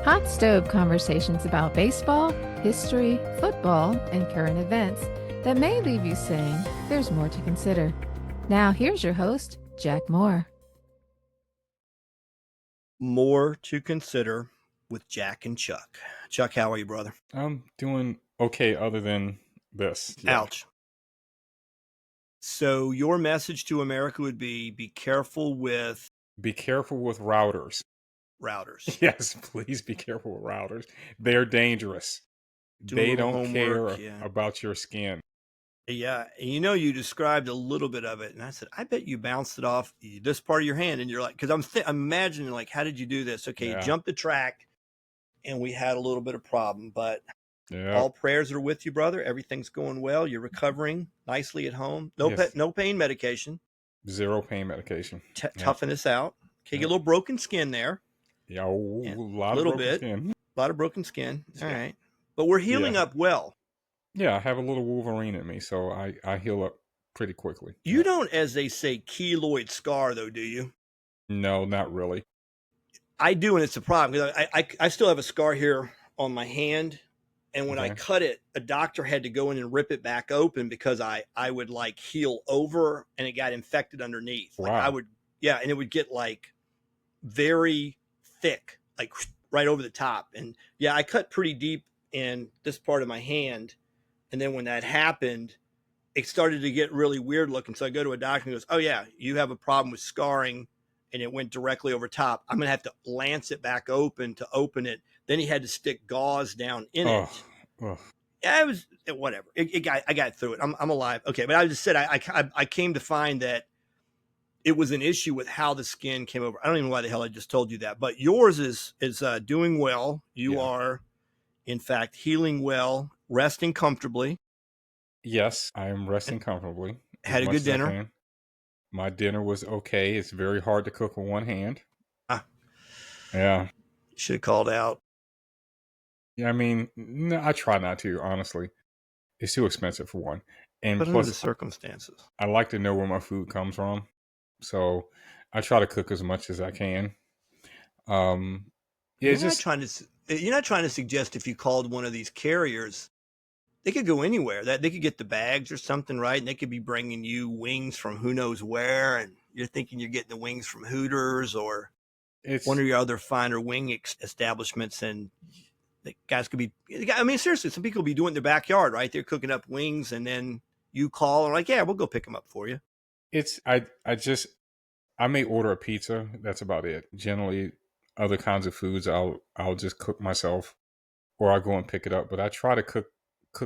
Hot stove conversations about baseball, history, football, and current events that may leave you saying there's more to consider. Now, here's your host, Jack Moore. More to consider with Jack and Chuck. Chuck, how are you, brother? I'm doing okay other than this. Yeah. Ouch. So your message to America would be careful with... Be careful with routers. Routers. Yes, please be careful with routers. They're dangerous. They don't care about your skin. Yeah, and you described a little bit of it, and I said, I bet you bounced it off this part of your hand, and you're like, because I'm imagining, like, how did you do this? Okay, you jumped the track, and we had a little bit of problem, but all prayers are with you, brother. Everything's going well. You're recovering nicely at home. No pain medication. Zero pain medication. Toughen this out. Okay, get a little broken skin there. Yeah, a lot of broken skin. A lot of broken skin. All right, but we're healing up well. Yeah, I have a little Wolverine in me, so I heal up pretty quickly. You don't, as they say, keloid scar, though, do you? No, not really. I do, and it's a problem. I still have a scar here on my hand, and when I cut it, a doctor had to go in and rip it back open because I would, like, heal over, and it got infected underneath. Like, wow. And it would get, like, very thick, like, right over the top. And, yeah, I cut pretty deep in this part of my hand. And then when that happened, it started to get really weird looking. So I go to a doctor and he goes, oh, yeah, you have a problem with scarring. And it went directly over top. I'm going to have to lance it back open to open it. Then he had to stick gauze down in it. Yeah, it was whatever. I got through it. I'm alive. Okay. But I just said, I came to find that it was an issue with how the skin came over. I don't even know why the hell I just told you that. But yours is doing well. You are, in fact, healing well. Resting comfortably. Yes, I am resting comfortably. Had a good dinner. My dinner was okay. It's very hard to cook with one hand. Yeah. Should have called out. Yeah, I mean, no, I try not to, honestly. It's too expensive for one. And but plus, under the circumstances, I like to know where my food comes from. So I try to cook as much as I can. You're not trying to suggest if you called one of these carriers, they could go anywhere. That they could get the bags or something, right? And they could be bringing you wings from who knows where, and you're thinking you're getting the wings from Hooters or one of your other finer wing establishments. And the guys could be. I mean, seriously, some people be doing it in their backyard, right? They're cooking up wings, and then you call and like, yeah, we'll go pick them up for you. I may order a pizza. That's about it. Generally, other kinds of foods, I'll just cook myself, or I go and pick it up. But I try to cook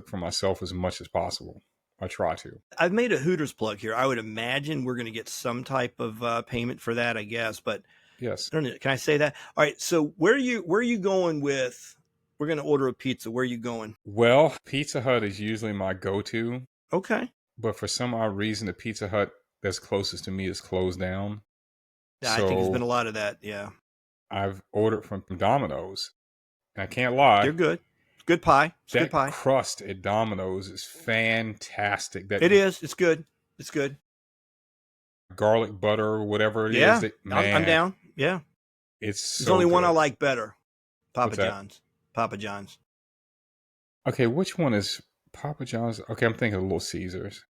for myself as much as possible. I try to. I've made a Hooters plug here. I would imagine we're going to get some type of payment for that, I guess. But yes, I don't know. Can I say that? All right. So where are you going with? We're going to order a pizza. Where are you going? Well, Pizza Hut is usually my go-to. Okay. But for some odd reason, the Pizza Hut that's closest to me is closed down. Yeah, so I think there's been a lot of that. Yeah. I've ordered from Domino's. And I can't lie. They're good. Good pie. It's good pie. Crust at Domino's is fantastic. It is. It's good. It's good. Garlic butter or whatever it is. I'm down. Yeah. There's only good. One I like better. Papa John's. Okay, which one is Papa John's? Okay, I'm thinking of Little Caesars.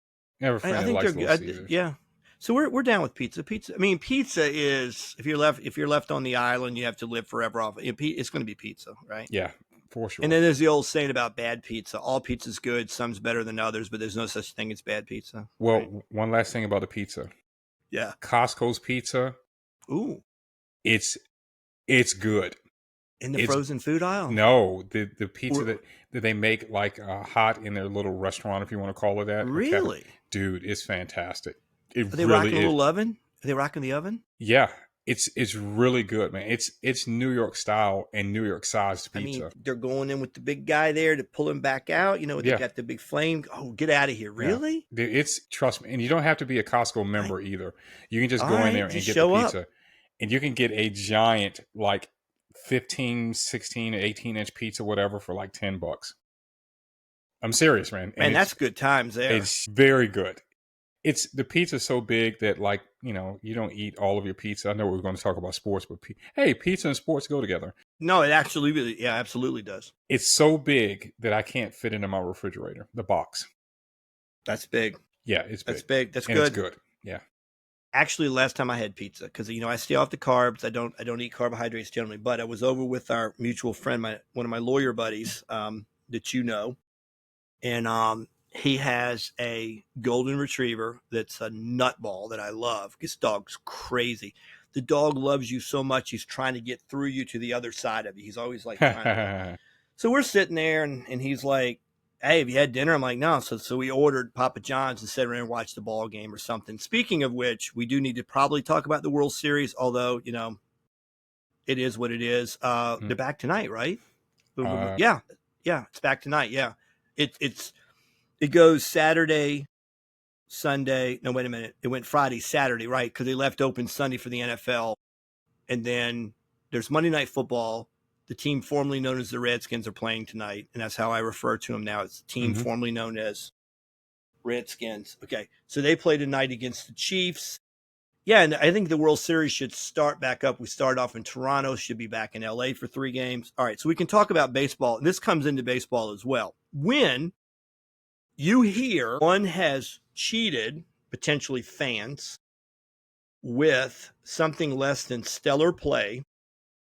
I have a friend that likes Little Caesars. Yeah. So we're down with pizza. I mean, pizza is if you're left on the island, you have to live forever off. It's going to be pizza, right? Yeah. For sure. And then there's the old saying about bad pizza. All pizza's good. Some's better than others, but there's no such thing as bad pizza. Well, right? One last thing about the pizza. Yeah. Costco's pizza. Ooh. It's good. In the frozen food aisle? No, the pizza that they make like hot in their little restaurant, if you want to call it that. Really? Dude, it's fantastic. Are they rocking a little oven? Are they rocking the oven? Yeah. It's really good, man. It's New York style and New York sized pizza. I mean, they're going in with the big guy there to pull him back out. They got the big flame. Oh, get out of here! Really? Yeah. Trust me, and you don't have to be a Costco member either. You can just go in there and get the pizza, and you can get a giant like 15, 16, 18-inch pizza, whatever, for like $10. I'm serious, man. And that's good times there. It's very good. It's the pizza's so big that, like, you know, you don't eat all of your pizza. I know we're going to talk about sports, but hey, pizza and sports go together. No, it actually really, yeah, absolutely does. It's so big that I can't fit it in my refrigerator, the box. That's big. Yeah, it's big. That's big. That's and good. It's good. Yeah. Actually, last time I had pizza, because I stay off the carbs. I don't eat carbohydrates generally. But I was over with our mutual friend, one of my lawyer buddies, that you know, and he has a golden retriever that's a nutball that I love. This dog's crazy. The dog loves you so much he's trying to get through you to the other side of you. He's always like trying to. So we're sitting there, and he's like, "Hey, have you had dinner?" I'm like, "No." So we ordered Papa John's and sat around and watched the ball game or something. Speaking of which, we do need to probably talk about the World Series, although, it is what it is. They're back tonight, right? Yeah, it's back tonight. Yeah, it goes Saturday, Sunday. No, wait a minute. It went Friday, Saturday, right? Because they left open Sunday for the NFL, and then there's Monday Night Football. The team formerly known as the Redskins are playing tonight, and that's how I refer to them now. It's the team formerly known as Redskins. Okay, so they play tonight against the Chiefs. Yeah, and I think the World Series should start back up. We start off in Toronto, should be back in LA for 3 games. All right, so we can talk about baseball. This comes into baseball as well. When you hear one has cheated, potentially fans, with something less than stellar play,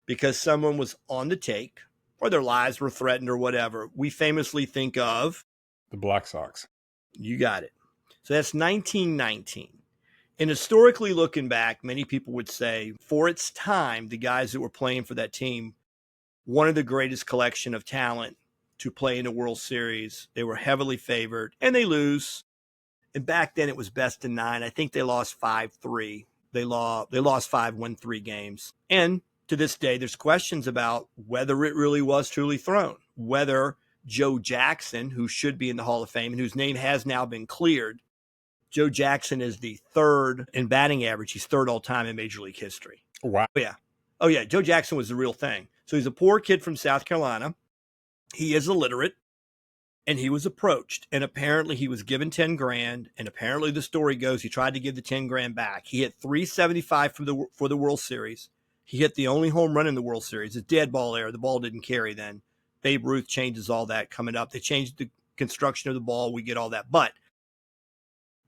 because someone was on the take or their lives were threatened or whatever, we famously think of the Black Sox. You got it. So that's 1919. And historically looking back, many people would say for its time, the guys that were playing for that team, one of the greatest collection of talent to play in a World Series. They were heavily favored and they lose. And back then it was best of 9. I think they lost 5-3. They lost 5, won 3 games. And to this day, there's questions about whether it really was truly thrown, whether Joe Jackson, who should be in the Hall of Fame and whose name has now been cleared, Joe Jackson is the 3rd in batting average. He's 3rd all time in Major League history. Wow. Oh, yeah. Joe Jackson was the real thing. So he's a poor kid from South Carolina. He is illiterate, and he was approached. And apparently he was given 10 grand. And apparently the story goes he tried to give the 10 grand back. He hit .375 for the World Series. He hit the only home run in the World Series. It's dead ball era. The ball didn't carry then. Babe Ruth changes all that coming up. They changed the construction of the ball. We get all that. But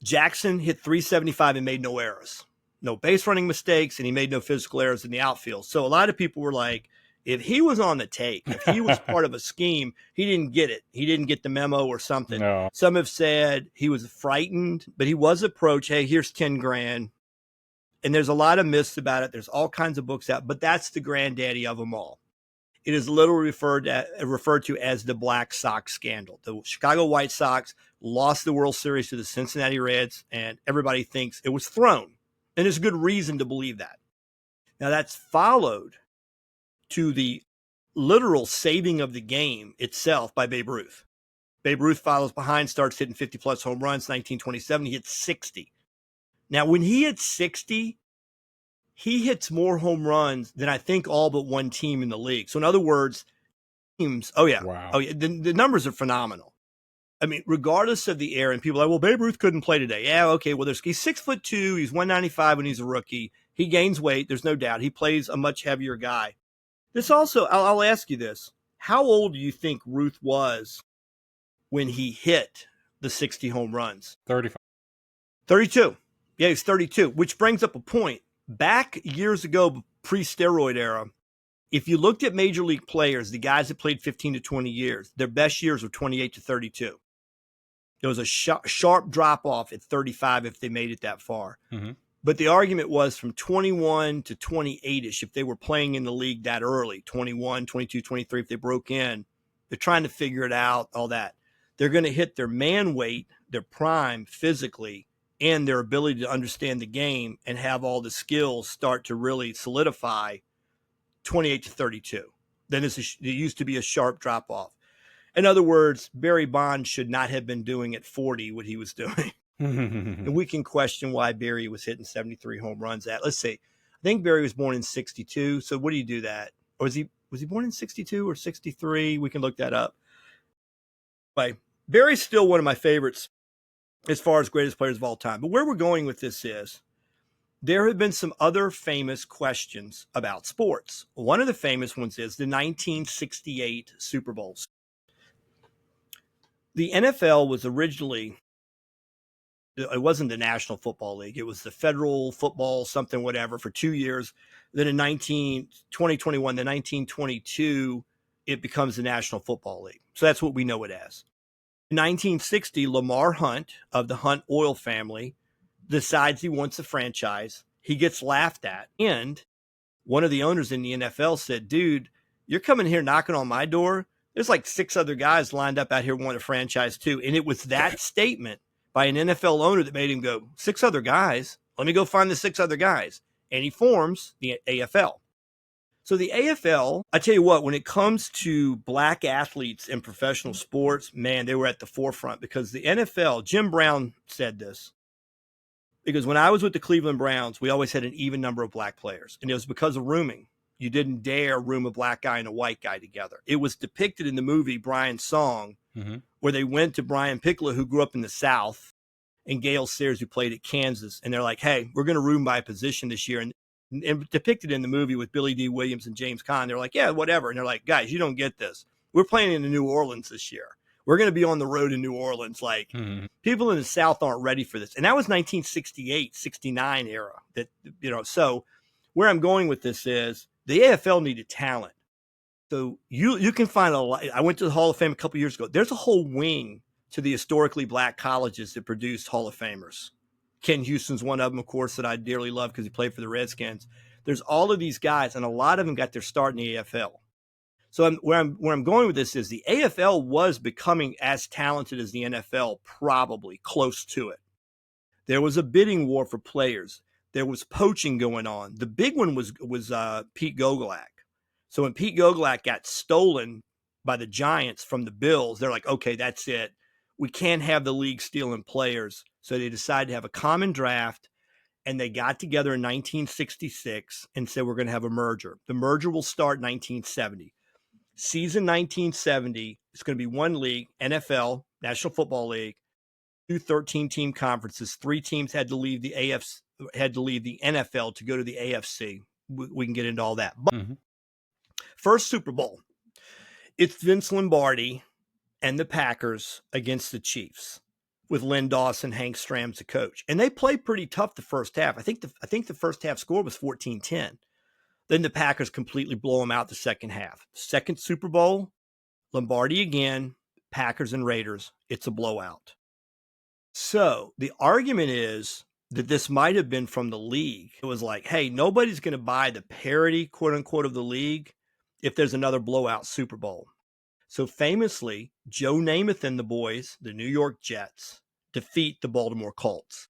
Jackson hit .375 and made no errors. No base running mistakes, and he made no physical errors in the outfield. So a lot of people were like, if he was on the take, if he was part of a scheme, he didn't get it. He didn't get the memo or something. No. Some have said he was frightened, but he was approached. Hey, here's 10 grand. And there's a lot of myths about it. There's all kinds of books out, but that's the granddaddy of them all. It is literally referred to as the Black Sox Scandal. The Chicago White Sox lost the World Series to the Cincinnati Reds, and everybody thinks it was thrown. And there's good reason to believe that. Now, that's followed to the literal saving of the game itself by Babe Ruth. Babe Ruth follows behind, starts hitting 50-plus home runs. 1927, he hits 60. Now, when he hits 60, he hits more home runs than I think all but one team in the league. So, in other words, teams, Wow. The numbers are phenomenal. I mean, regardless of the era, and people are like, well, Babe Ruth couldn't play today. Yeah, okay, well, he's 6'2", he's 195 when he's a rookie. He gains weight, there's no doubt. He plays a much heavier guy. This also, I'll ask you this. How old do you think Ruth was when he hit the 60 home runs? 35. 32. Yeah, he's 32, which brings up a point. Back years ago, pre-steroid era, if you looked at major league players, the guys that played 15 to 20 years, their best years were 28 to 32. There was a sharp drop-off at 35 if they made it that far. Mm-hmm. But the argument was from 21 to 28-ish, if they were playing in the league that early, 21, 22, 23, if they broke in, they're trying to figure it out, all that. They're going to hit their man weight, their prime physically, and their ability to understand the game and have all the skills start to really solidify 28 to 32. Then it used to be a sharp drop-off. In other words, Barry Bonds should not have been doing at 40 what he was doing. And we can question why Barry was hitting 73 home runs at. Let's see. I think Barry was born in 62. So what do you do that? Or was he born in 62 or 63? We can look that up. But Barry's still one of my favorites as far as greatest players of all time. But where we're going with this is there have been some other famous questions about sports. One of the famous ones is the 1968 Super Bowls. The NFL was originally, it wasn't the National Football League. It was the Federal Football something, whatever, for 2 years. Then in 2021, the 1922, it becomes the National Football League. So that's what we know it as. In 1960, Lamar Hunt of the Hunt oil family decides he wants a franchise. He gets laughed at. And one of the owners in the NFL said, dude, you're coming here knocking on my door. There's like 6 other guys lined up out here wanting a franchise too. And it was that statement by an NFL owner that made him go, 6 other guys? Let me go find the 6 other guys. And he forms the AFL. So the AFL, I tell you what, when it comes to black athletes in professional sports, man, they were at the forefront because the NFL, Jim Brown said this, because when I was with the Cleveland Browns, we always had an even number of black players. And it was because of rooming. You didn't dare room a black guy and a white guy together. It was depicted in the movie Brian's Song, where they went to Brian Piccolo, who grew up in the South, and Gale Sayers, who played at Kansas. And they're like, hey, we're going to room by position this year. And depicted in the movie with Billy D. Williams and James Caan, they're like, yeah, whatever. And they're like, guys, you don't get this. We're playing in New Orleans this year. We're going to be on the road in New Orleans. Like, people in the South aren't ready for this. And that was 1968, 69 era. That, you know, so where I'm going with this is the AFL needed talent. So you can find a lot. I went to the Hall of Fame a couple of years ago. There's a whole wing to the historically black colleges that produced Hall of Famers. Ken Houston's one of them, of course, that I dearly love because he played for the Redskins. There's all of these guys, and a lot of them got their start in the AFL. So where I'm going with this is the AFL was becoming as talented as the NFL, probably close to it. There was a bidding war for players. There was poaching going on. The big one was Pete Gogolak. So when Pete Gogolak got stolen by the Giants from the Bills, they're like, okay, that's it. We can't have the league stealing players. So they decided to have a common draft, and they got together in 1966 and said, we're going to have a merger. The merger will start in 1970. Season 1970, it's going to be one league, NFL, National Football League, 2 13-team conferences. 3 teams had to leave the NFL to go to the AFC. We can get into all that. But first Super Bowl, it's Vince Lombardi and the Packers against the Chiefs, with Len Dawson, Hank Stram the coach. And they played pretty tough the first half. I think the first half score was 14-10. Then the Packers completely blow them out the second half. Second Super Bowl, Lombardi again, Packers and Raiders. It's a blowout. So the argument is that this might have been from the league. It was like, hey, nobody's going to buy the parity, quote unquote, of the league if there's another blowout Super Bowl. So famously, Joe Namath and the boys, the New York Jets, defeat the Baltimore Colts.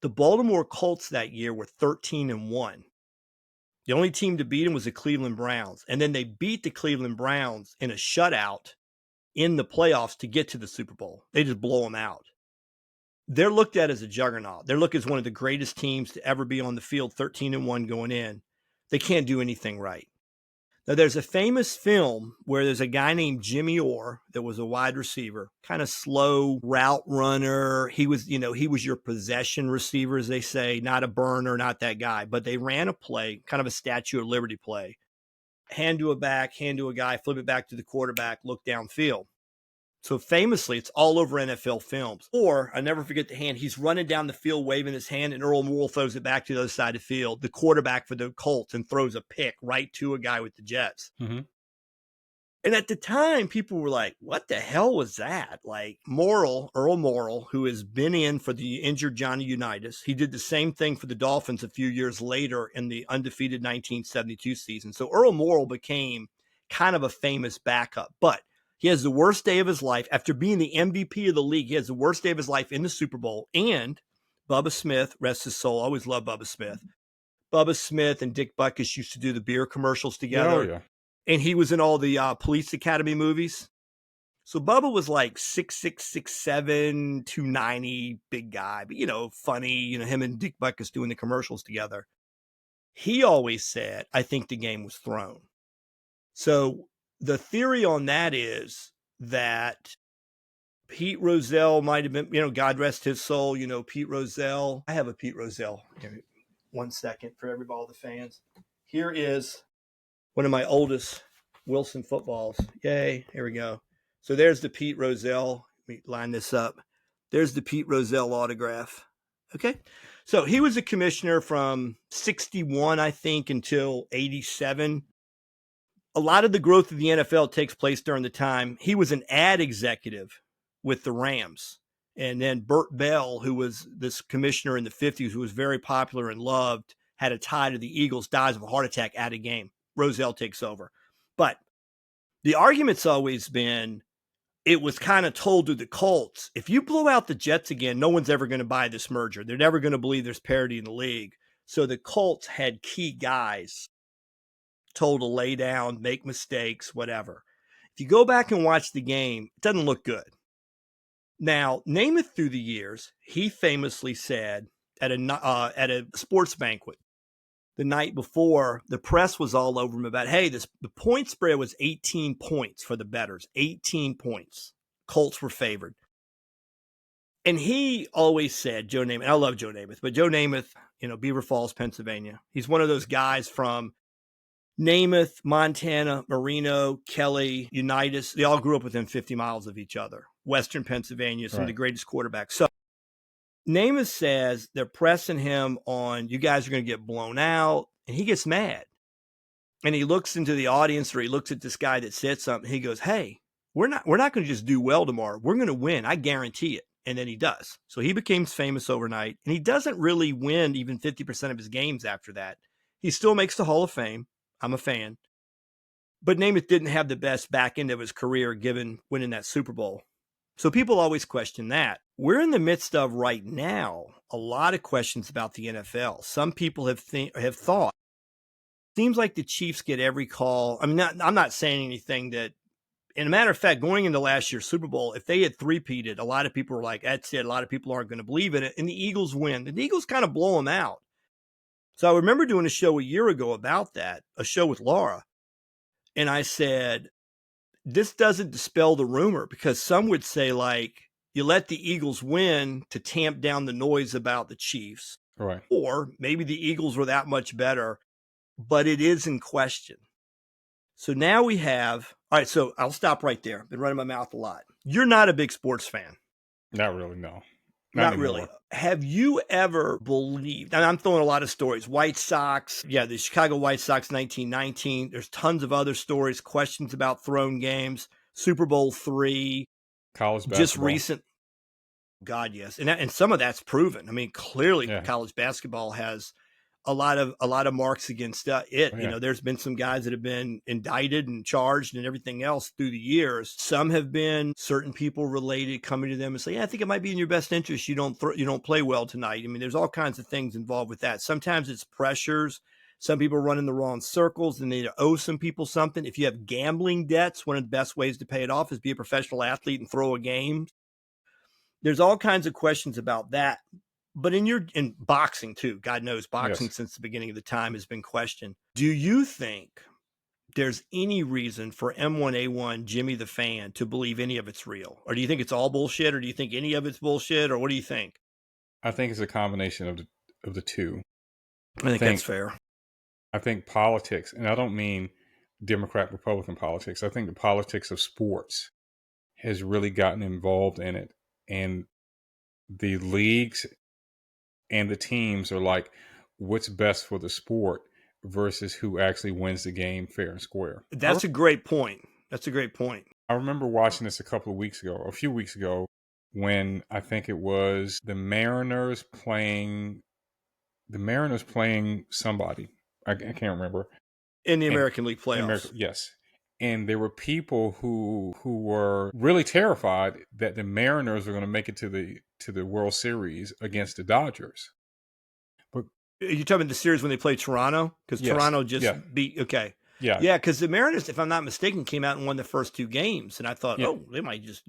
The Baltimore Colts that year were 13-1. The only team to beat them was the Cleveland Browns. And then they beat the Cleveland Browns in a shutout in the playoffs to get to the Super Bowl. They just blow them out. They're looked at as a juggernaut. They're looked as one of the greatest teams to ever be on the field, 13-1 going in. They can't do anything right. Now, there's a famous film where there's a guy named Jimmy Orr that was a wide receiver, kind of slow route runner. He was your possession receiver, as they say, not a burner, not that guy. But they ran a play, kind of a Statue of Liberty play. Hand to a back, hand to a guy, flip it back to the quarterback, look downfield. So famously, it's all over NFL films. Or, I never forget the hand, he's running down the field waving his hand, and Earl Morrall throws it back to the other side of the field, the quarterback for the Colts, and throws a pick right to a guy with the Jets. And at the time, people were like, what the hell was that? Like Earl Morrall, who has been in for the injured Johnny Unitas, he did the same thing for the Dolphins a few years later in the undefeated 1972 season. So Earl Morrall became kind of a famous backup, but he has the worst day of his life. After being the MVP of the league, he has the worst day of his life in the Super Bowl. And Bubba Smith, rest his soul, I always loved Bubba Smith. Bubba Smith and Dick Butkus used to do the beer commercials together. Oh, yeah. And he was in all the Police Academy movies. So Bubba was like 6'6", 6'7", 290, big guy. But, funny, him and Dick Butkus doing the commercials together. He always said, I think the game was thrown. So the theory on that is that Pete Rozelle might have been, God rest his soul, Pete Rozelle. I have a Pete Rozelle. Give me 1 second for everybody, all the fans. Here is one of my oldest Wilson footballs. Yay. Here we go. So there's the Pete Rozelle. Let me line this up. There's the Pete Rozelle autograph. Okay. So he was a commissioner from 61, I think, until 87. A lot of the growth of the NFL takes place during the time. He was an ad executive with the Rams. And then Burt Bell, who was this commissioner in the 50s, who was very popular and loved, had a tie to the Eagles, dies of a heart attack at a game. Rozelle takes over. But the argument's always been, it was kind of told to the Colts, if you blow out the Jets again, no one's ever going to buy this merger. They're never going to believe there's parity in the league. So the Colts had key guys told to lay down, make mistakes, whatever. If you go back and watch the game, it doesn't look good. Now, Namath through the years, he famously said at a sports banquet the night before, the press was all over him about, hey, the point spread was 18 points for the bettors, 18 points. Colts were favored. And he always said, Joe Namath, I love Joe Namath, but Joe Namath, Beaver Falls, Pennsylvania. He's one of those guys from Namath, Montana, Marino, Kelly, Unitas. They all grew up within 50 miles of each other. Western Pennsylvania, some of the greatest quarterbacks. So Namath says they're pressing him on, you guys are going to get blown out. And he gets mad. And he looks into the audience, or he looks at this guy that said something. He goes, hey, we're not going to just do well tomorrow. We're going to win. I guarantee it. And then he does. So he becomes famous overnight. And he doesn't really win even 50% of his games after that. He still makes the Hall of Fame. I'm a fan. But Namath didn't have the best back end of his career given winning that Super Bowl. So people always question that. We're in the midst of right now a lot of questions about the NFL. Some people have thought, seems like the Chiefs get every call. I mean, I'm not saying anything that, in a matter of fact, going into last year's Super Bowl, if they had three-peated, a lot of people were like, that's it. A lot of people aren't going to believe in it. And the Eagles win. The Eagles kind of blow them out. So I remember doing a show a year ago about that, a show with Laura. And I said, this doesn't dispel the rumor, because some would say, like, you let the Eagles win to tamp down the noise about the Chiefs. Right. Or maybe the Eagles were that much better, but it is in question. So now we have, all right, so I'll stop right there. I've been running my mouth a lot. You're not a big sports fan. Not really, no. Not really. Have you ever believed, and I'm throwing a lot of stories, White Sox, the Chicago White Sox 1919. There's tons of other stories, questions about thrown games, Super Bowl III. College basketball. Just recent. God, yes. And some of that's proven. I mean, clearly college basketball has a lot of marks against it. Yeah. There's been some guys that have been indicted and charged and everything else through the years. Some have been certain people related coming to them and say, I think it might be in your best interest. You don't play well tonight. I mean, there's all kinds of things involved with that. Sometimes it's pressures. Some people run in the wrong circles and they owe some people something. If you have gambling debts, one of the best ways to pay it off is be a professional athlete and throw a game. There's all kinds of questions about that. But in boxing too, God knows boxing since the beginning of the time has been questioned. Do you think there's any reason for M1A1 Jimmy the Fan to believe any of it's real? Or do you think it's all bullshit? Or do you think any of it's bullshit? Or what do you think? I think it's a combination of the two. I think that's fair. I think politics, and I don't mean Democrat-Republican politics. I think the politics of sports has really gotten involved in it. And the leagues and the teams are like, what's best for the sport versus who actually wins the game fair and square. That's a great point. I remember watching this a few weeks ago, when I think it was the Mariners playing somebody. I can't remember. In the American League playoffs. Yes. And there were people who were really terrified that the Mariners were going to make it to the World Series against the Dodgers. But you're talking about the series when they played Toronto? Because Toronto just beat. Okay. Yeah. Yeah. Because the Mariners, if I'm not mistaken, came out and won the first two games, and I thought, they might just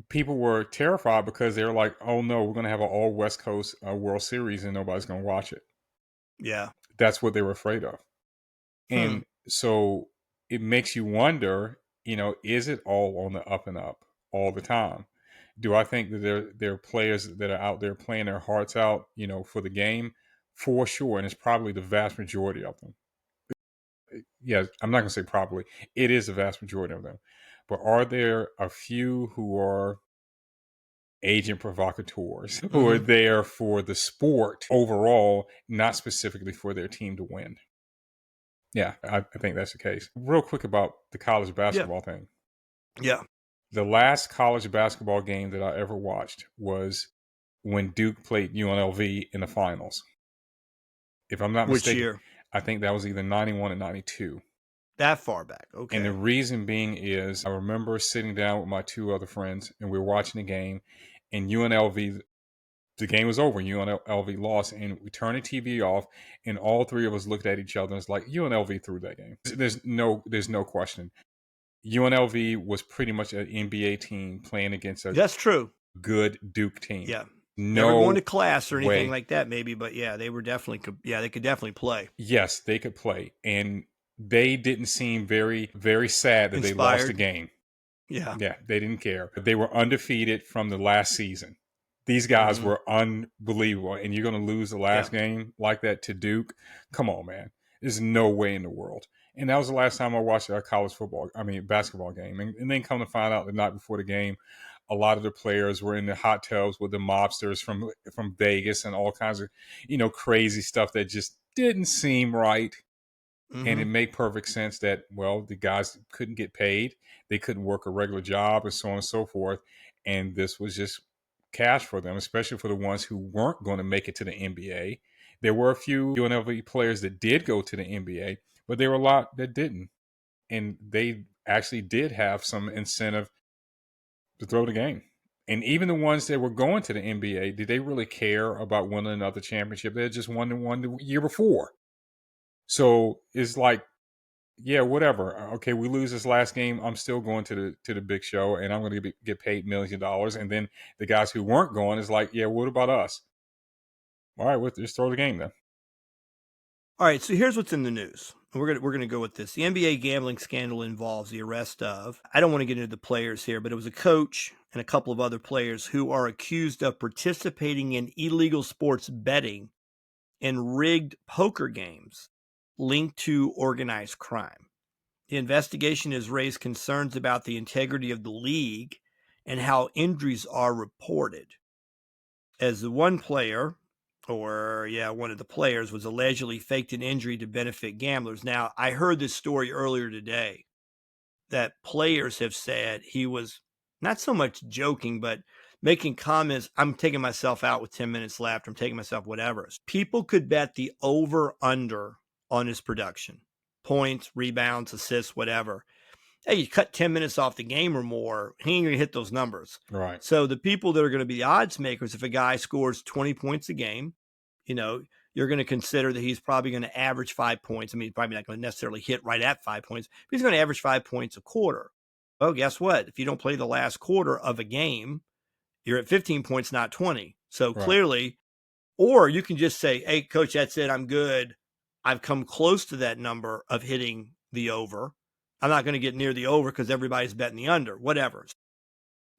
People were terrified because they were like, "Oh no, we're going to have an all West Coast World Series and nobody's going to watch it." Yeah. That's what they were afraid of, and so it makes you wonder, is it all on the up and up all the time? Do I think that there are players that are out there playing their hearts out, for the game? For sure, and it's probably the vast majority of them. Yeah, I'm not going to say probably. It is the vast majority of them. But are there a few who are agent provocateurs who are there for the sport overall, not specifically for their team to win? Yeah, I think that's the case. Real quick about the college basketball thing. Yeah. The last college basketball game that I ever watched was when Duke played UNLV in the finals. If I'm not mistaken, Which year? I think that was either 91 or 92. That far back. Okay. And the reason being is I remember sitting down with my two other friends and we were watching the game, and UNLV, the game was over. UNLV lost, and we turned the TV off, and all three of us looked at each other and it's like, UNLV threw that game. There's no question. UNLV was pretty much an NBA team playing against a That's true. good Duke team. Yeah. No, never going to class or anything way. like that, maybe, but yeah, they were definitely, they could definitely play. Yes, they could play. And they didn't seem very, very sad that they lost the game. Yeah. Yeah, they didn't care. They were undefeated from the last season. These guys were unbelievable. And you're going to lose the last game like that to Duke? Come on, man. There's no way in the world. And that was the last time I watched a basketball game. And then come to find out the night before the game, a lot of the players were in the hot tubs with the mobsters from Vegas and all kinds of, crazy stuff that just didn't seem right. And it made perfect sense that, well, the guys couldn't get paid. They couldn't work a regular job and so on and so forth. And this was just cash for them, especially for the ones who weren't going to make it to the NBA. There were a few UNLV players that did go to the NBA, but there were a lot that didn't. And they actually did have some incentive to throw the game. And even the ones that were going to the NBA, did they really care about winning another championship? They had just won the year before. So it's like, yeah, whatever. Okay, we lose this last game. I'm still going to the big show, and I'm going to get paid millions of dollars. And then the guys who weren't going is like, yeah, what about us? All right, we'll just throw the game then. All right, so here's what's in the news. We're gonna go with this. The NBA gambling scandal involves the arrest of, I don't want to get into the players here, but it was a coach and a couple of other players who are accused of participating in illegal sports betting and rigged poker games linked to organized crime. The investigation has raised concerns about the integrity of the league and how injuries are reported. As the one of the players was allegedly faked an injury to benefit gamblers. Now, I heard this story earlier today that players have said he was not so much joking, but making comments, I'm taking myself out with 10 minutes left, I'm taking myself whatever. People could bet the over-under on his production, points, rebounds, assists, whatever. Hey, you cut 10 minutes off the game or more, he ain't going to hit those numbers. Right. So the people that are going to be the odds makers, if a guy scores 20 points a game, you're going to consider that he's probably going to average 5 points. I mean, he's probably not going to necessarily hit right at 5 points, but he's going to average 5 points a quarter. Well, guess what? If you don't play the last quarter of a game, you're at 15 points, not 20. So clearly, or you can just say, hey, coach, that's it. I'm good. I've come close to that number of hitting the over. I'm not going to get near the over because everybody's betting the under, whatever.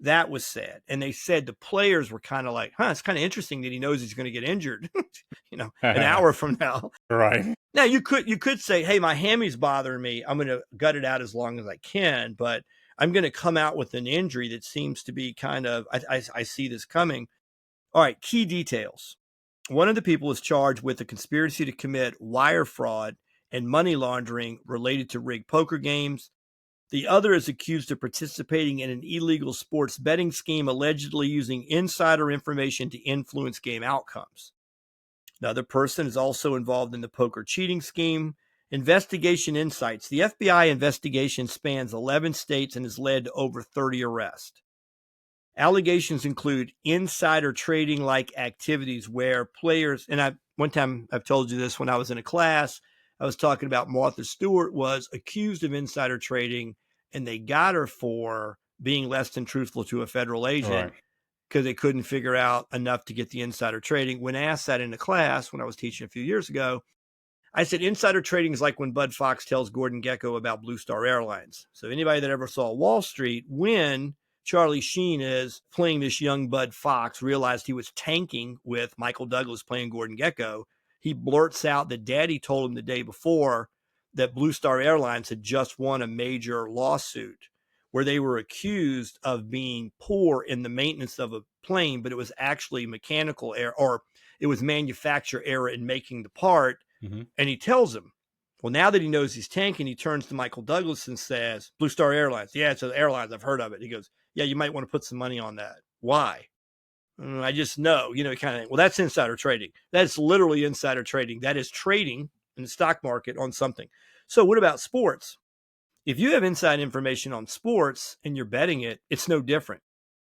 That was said. And they said the players were kind of like, it's kind of interesting that he knows he's going to get injured, an hour from now. Right. Now you could say, hey, my hammy's bothering me. I'm going to gut it out as long as I can, but I'm going to come out with an injury that seems to be kind of, I see this coming. All right. Key details. One of the people is charged with a conspiracy to commit wire fraud and money laundering related to rigged poker games. The other is accused of participating in an illegal sports betting scheme, allegedly using insider information to influence game outcomes. The other person is also involved in the poker cheating scheme. Investigation insights. The FBI investigation spans 11 states and has led to over 30 arrests. Allegations include insider trading-like activities where players, and one time I've told you this when I was in a class, I was talking about Martha Stewart was accused of insider trading, and they got her for being less than truthful to a federal agent because they couldn't figure out enough to get the insider trading. When asked that in a class when I was teaching a few years ago, I said insider trading is like when Bud Fox tells Gordon Gekko about Blue Star Airlines. So anybody that ever saw Wall Street, when Charlie Sheen is playing this young Bud Fox, realized he was tanking with Michael Douglas playing Gordon Gekko. He blurts out that Daddy told him the day before that Blue Star Airlines had just won a major lawsuit where they were accused of being poor in the maintenance of a plane, but it was actually mechanical error, or it was manufacturer error in making the part. Mm-hmm. And he tells him, well, now that he knows he's tanking, he turns to Michael Douglas and says, Blue Star Airlines. Yeah, it's airlines. I've heard of it. He goes, yeah, you might want to put some money on that. Why? I just know, kind of, well, that's insider trading. That's literally insider trading. That is trading in the stock market on something. So what about sports? If you have inside information on sports and you're betting it, it's no different.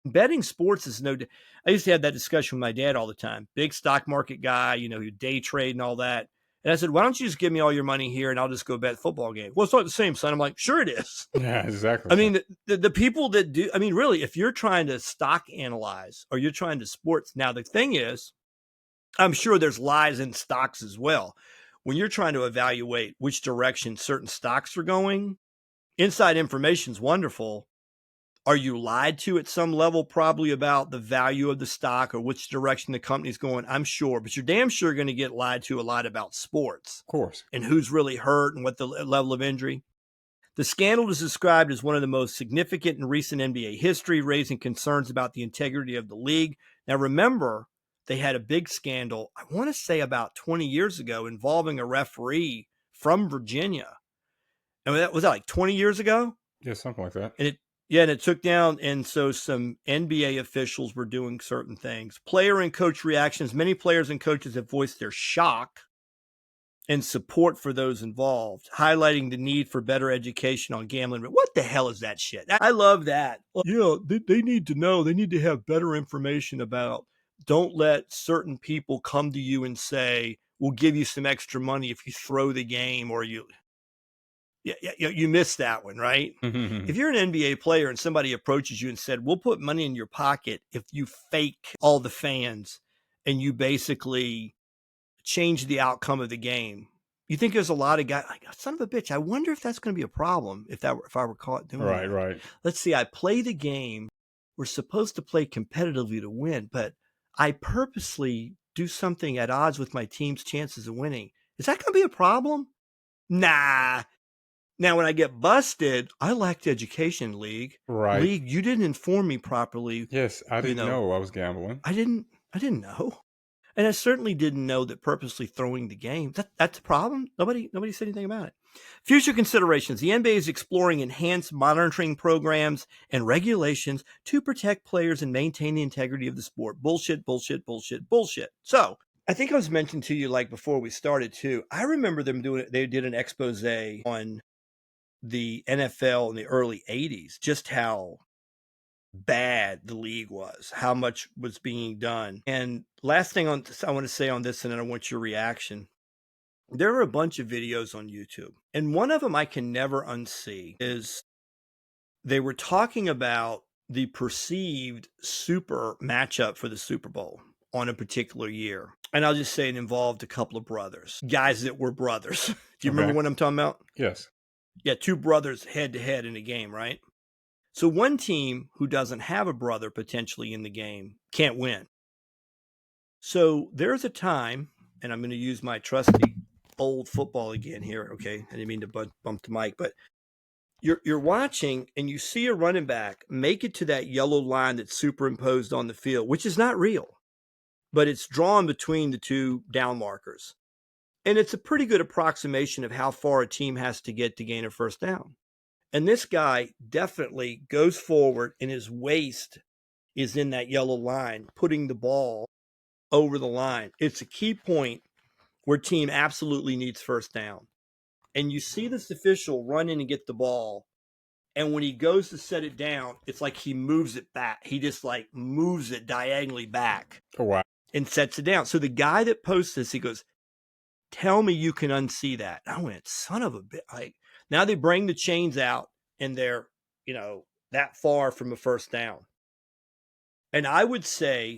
Betting sports is I used to have that discussion with my dad all the time. Big stock market guy, who day trade and all that. And I said, why don't you just give me all your money here and I'll just go bet a football game? Well, it's not the same, son. I'm like, sure it is. Yeah, exactly. I mean, the people that do, really, if you're trying to stock analyze or you're trying to sports, now the thing is, I'm sure there's lies in stocks as well. When you're trying to evaluate which direction certain stocks are going, inside information is wonderful. Are you lied to at some level, probably about the value of the stock or which direction the company's going? I'm sure, but you're damn sure going to get lied to a lot about sports. Of course. And who's really hurt and what the level of injury. The scandal is described as one of the most significant in recent NBA history, raising concerns about the integrity of the league. Now, remember, they had a big scandal, I want to say about 20 years ago, involving a referee from Virginia. And that was that like 20 years ago? Yeah, something like that. And it took down, and so some NBA officials were doing certain things. Player and coach reactions. Many players and coaches have voiced their shock and support for those involved, highlighting the need for better education on gambling. What the hell is that shit? I love that. They need to know. They need to have better information about, don't let certain people come to you and say, we'll give you some extra money if you throw the game or you... Yeah, you missed that one, right? If you're an NBA player and somebody approaches you and said, we'll put money in your pocket if you fake all the fans and you basically change the outcome of the game, you think there's a lot of guys like, son of a bitch, I wonder if that's going to be a problem if I were caught doing that. Right. Let's see, I play the game. We're supposed to play competitively to win, but I purposely do something at odds with my team's chances of winning. Is that going to be a problem? Nah. Now, when I get busted, I lacked education, League. Right. League, you didn't inform me properly. Yes, I didn't know I was gambling. I didn't know. And I certainly didn't know that purposely throwing the game, that's a problem. Nobody said anything about it. Future considerations. The NBA is exploring enhanced monitoring programs and regulations to protect players and maintain the integrity of the sport. Bullshit. So I think I was mentioning to you, like before we started too, I remember them doing it. They did an expose on the NFL in the early 80s, just how bad the league was, how much was being done. And last thing I want to say on this, and then I want your reaction. There are a bunch of videos on YouTube, and one of them I can never unsee is they were talking about the perceived super matchup for the Super Bowl on a particular year. And I'll just say it involved a couple of brothers, guys that were brothers. Do you remember what I'm talking about? Yes. Yeah, two brothers head to head in a game, right? So one team who doesn't have a brother potentially in the game can't win. So there's a time, and I'm going to use my trusty old football again here. Okay, I didn't mean to bump the mic, but you're watching and you see a running back make it to that yellow line that's superimposed on the field, which is not real, but it's drawn between the two down markers. And it's a pretty good approximation of how far a team has to get to gain a first down. And this guy definitely goes forward and his waist is in that yellow line, putting the ball over the line. It's a key point where team absolutely needs first down. And you see this official run in and get the ball. And when he goes to set it down, it's like he moves it back. He just like moves it diagonally back. Oh, wow. And sets it down. So the guy that posts this, he goes, tell me you can unsee that. I went, son of a bitch. Like, now they bring the chains out and they're, that far from a first down. And I would say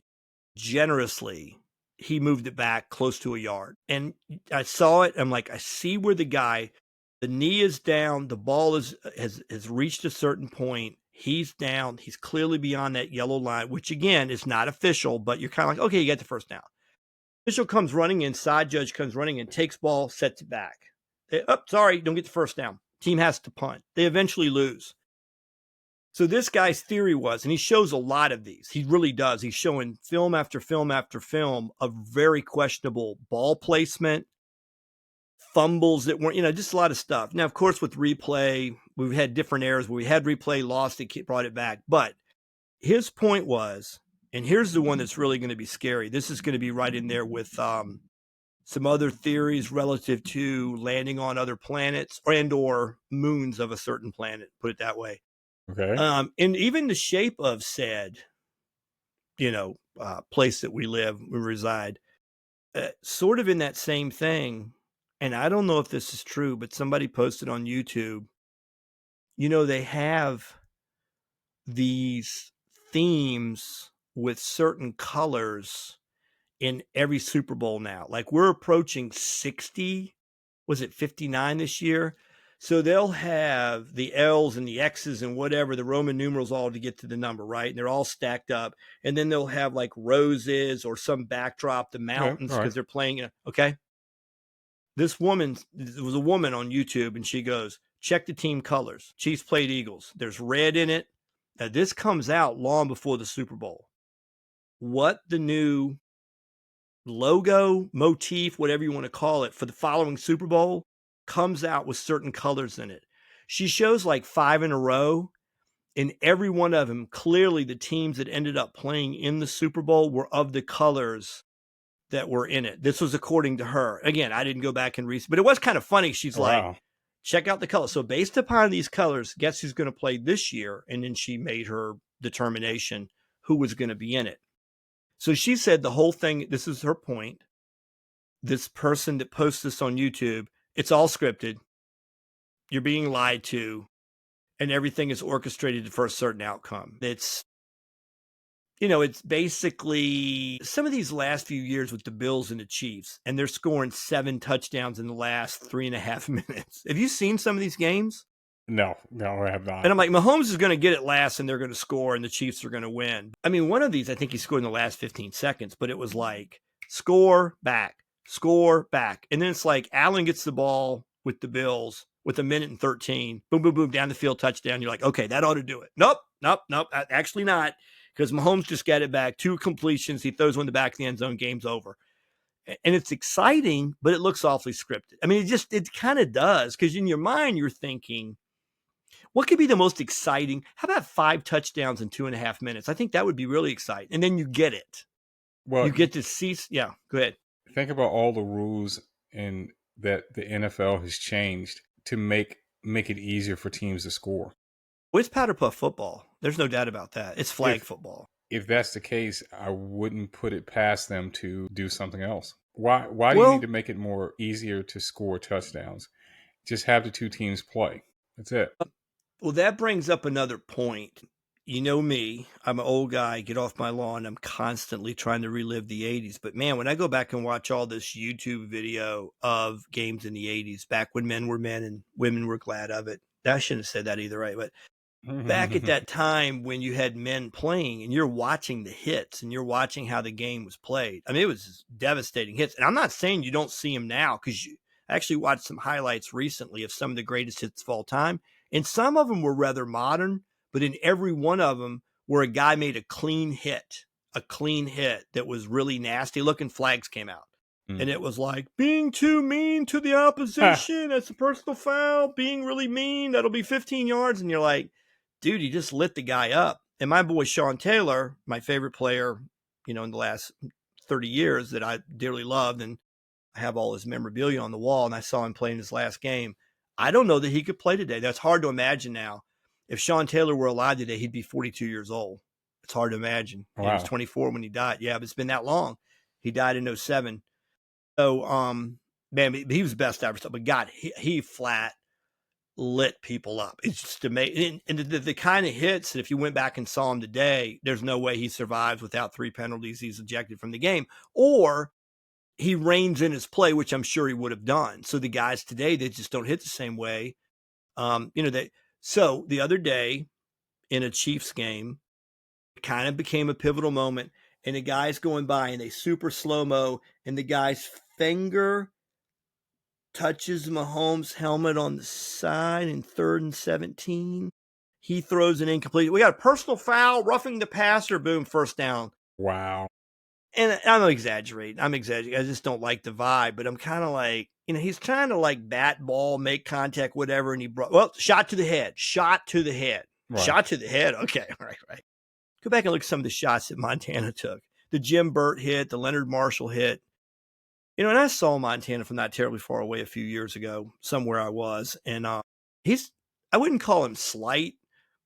generously, he moved it back close to a yard. And I saw it. I'm like, I see where the knee is down. The ball has reached a certain point. He's down. He's clearly beyond that yellow line, which again is not official, but you're kind of like, okay, you get the first down. Official comes running in, side judge comes running in, takes ball, sets it back. Sorry, don't get the first down. Team has to punt. They eventually lose. So this guy's theory was, and he shows a lot of these. He really does. He's showing film after film after film of very questionable ball placement, fumbles that weren't, just a lot of stuff. Now, of course, with replay, we've had different errors where we had replay, lost it, brought it back. But his point was, and here's the one that's really going to be scary. This is going to be right in there with some other theories relative to landing on other planets or moons of a certain planet, put it that way. Okay. And even the shape of said, place that we reside, sort of in that same thing. And I don't know if this is true, but somebody posted on YouTube, they have these themes with certain colors in every Super Bowl now. Like we're approaching 60, was it 59 this year? So they'll have the L's and the X's and whatever, the Roman numerals all to get to the number, right? And they're all stacked up. And then they'll have like roses or some backdrop, the mountains, because they're playing. Okay. There was a woman on YouTube and she goes, check the team colors. Chiefs played Eagles. There's red in it. Now this comes out long before the Super Bowl. What the new logo, motif, whatever you want to call it, for the following Super Bowl comes out with certain colors in it. She shows like 5 in a row, and every one of them, clearly the teams that ended up playing in the Super Bowl were of the colors that were in it. This was according to her. Again, I didn't go back and read, but it was kind of funny. She's like, check out the colors. So based upon these colors, guess who's going to play this year? And then she made her determination who was going to be in it. So she said the whole thing, this is her point. This person that posts this on YouTube, it's all scripted. You're being lied to, and everything is orchestrated for a certain outcome. It's basically some of these last few years with the Bills and the Chiefs, and they're scoring 7 touchdowns in the last 3.5 minutes. Have you seen some of these games? No, I have not. And I'm like, Mahomes is going to get it last, and they're going to score, and the Chiefs are going to win. I mean, one of these, I think he scored in the last 15 seconds, but it was like score back. And then it's like Allen gets the ball with the Bills with 1:13. Boom, boom, boom, down the field, touchdown. You're like, okay, that ought to do it. Nope. Actually not, because Mahomes just got it back. 2 completions. He throws one in the back of the end zone. Game's over. And it's exciting, but it looks awfully scripted. I mean, it kind of does, because in your mind, you're thinking, what could be the most exciting? How about 5 touchdowns in 2.5 minutes? I think that would be really exciting. And then you get it. Well, you get to see. Yeah, go ahead. Think about all the rules and that the NFL has changed to make it easier for teams to score. Well, it's powder puff football. There's no doubt about that. It's flag football. If that's the case, I wouldn't put it past them to do something else. Why do you need to make it more easier to score touchdowns? Just have the 2 teams play. That's it. Well, that brings up another point. You know me, I'm an old guy, get off my lawn. I'm constantly trying to relive the 80s. But man, when I go back and watch all this YouTube video of games in the 80s, back when men were men and women were glad of it. I shouldn't have said that either, right? But back at that time when you had men playing and you're watching the hits and you're watching how the game was played. I mean, it was devastating hits. And I'm not saying you don't see them now, because I actually watched some highlights recently of some of the greatest hits of all time. And some of them were rather modern, but in every one of them where a guy made a clean hit that was really nasty looking, flags came out. And it was like, being too mean to the opposition, that's a personal foul, being really mean, that'll be 15 yards. And you're like, dude, you just lit the guy up. And my boy Sean Taylor, my favorite player, in the last 30 years that I dearly loved, and I have all his memorabilia on the wall, and I saw him playing his last game. I don't know that he could play today. That's hard to imagine now. If Sean Taylor were alive today, he'd be 42 years old. It's hard to imagine. Wow. He was 24 when he died. Yeah, but it's been that long. He died in 2007. So, man, he was the best ever. But God, he flat lit people up. It's just amazing. And the kind of hits that if you went back and saw him today, there's no way he survives without 3 penalties. He's ejected from the game. Or he reins in his play, which I'm sure he would have done. So the guys today, they just don't hit the same way. So the other day, in a Chiefs game. It kind of became a pivotal moment. And the guy's going by and they super slow-mo, and the guy's finger touches Mahomes' helmet on the side in 3rd and 17. He throws an incomplete. We got a personal foul, roughing the passer, boom, first down. Wow. And I'm exaggerating. I just don't like the vibe, but I'm kind of like, he's trying to like bat ball, make contact, whatever. And shot to the head. Right. Shot to the head. Okay. Right. Go back and look at some of the shots that Montana took. The Jim Burt hit, the Leonard Marshall hit. And I saw Montana from not terribly far away a few years ago, somewhere I was. And I wouldn't call him slight,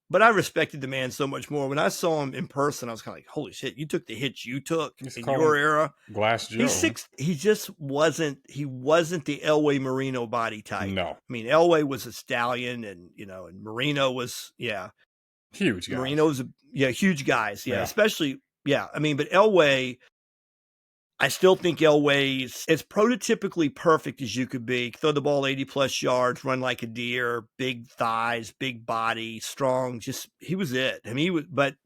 but I respected the man so much more. When I saw him in person, I was kind of like, holy shit, you took the hits you took in your era. Glass Joe. He just wasn't the Elway Marino body type. No. I mean, Elway was a stallion, and Marino was, huge guys. Marino's huge guys. Yeah. Especially, I mean, but Elway, I still think Elway's as prototypically perfect as you could be. Throw the ball 80 plus yards, run like a deer, big thighs, big body, strong. He was it. I mean, but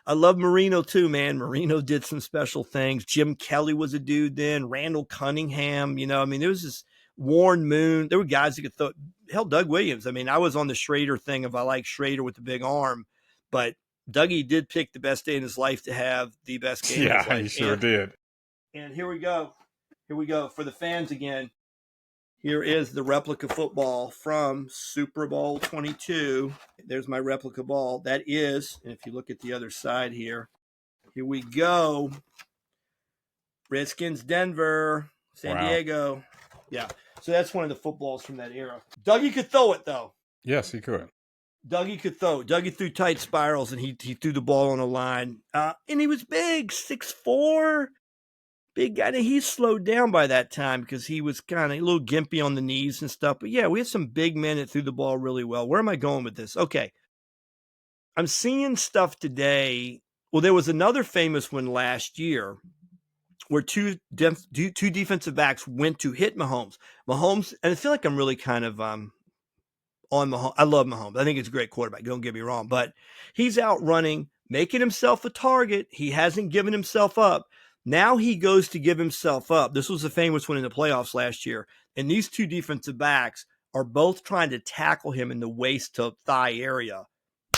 I love Marino too, man. Marino did some special things. Jim Kelly was a dude then. Randall Cunningham, I mean, there was this Warren Moon. There were guys that could throw. Hell, Doug Williams. I mean, I was on the Schrader thing of I like Schrader with the big arm, but Dougie did pick the best day in his life to have the best game in his life. Yeah, he sure did. And here we go. For the fans again. Here is the replica football from Super Bowl 22. There's my replica ball. That is, and if you look at the other side here we go. Redskins, Denver, San Diego. Yeah. So that's one of the footballs from that era. Dougie could throw it, though. Yes, he could. Dougie could throw. Dougie threw tight spirals, and he threw the ball on the line. And he was big, 6'4", big guy. And he slowed down by that time because he was kind of a little gimpy on the knees and stuff. But, we had some big men that threw the ball really well. Where am I going with this? Okay. I'm seeing stuff today. Well, there was another famous one last year where two defensive backs went to hit Mahomes. Mahomes, and I feel like I'm really kind of on Mahomes. I love Mahomes. I think he's a great quarterback. Don't get me wrong. But he's out running, making himself a target. He hasn't given himself up. Now he goes to give himself up. This was a famous one in the playoffs last year. And these two defensive backs are both trying to tackle him in the waist to thigh area.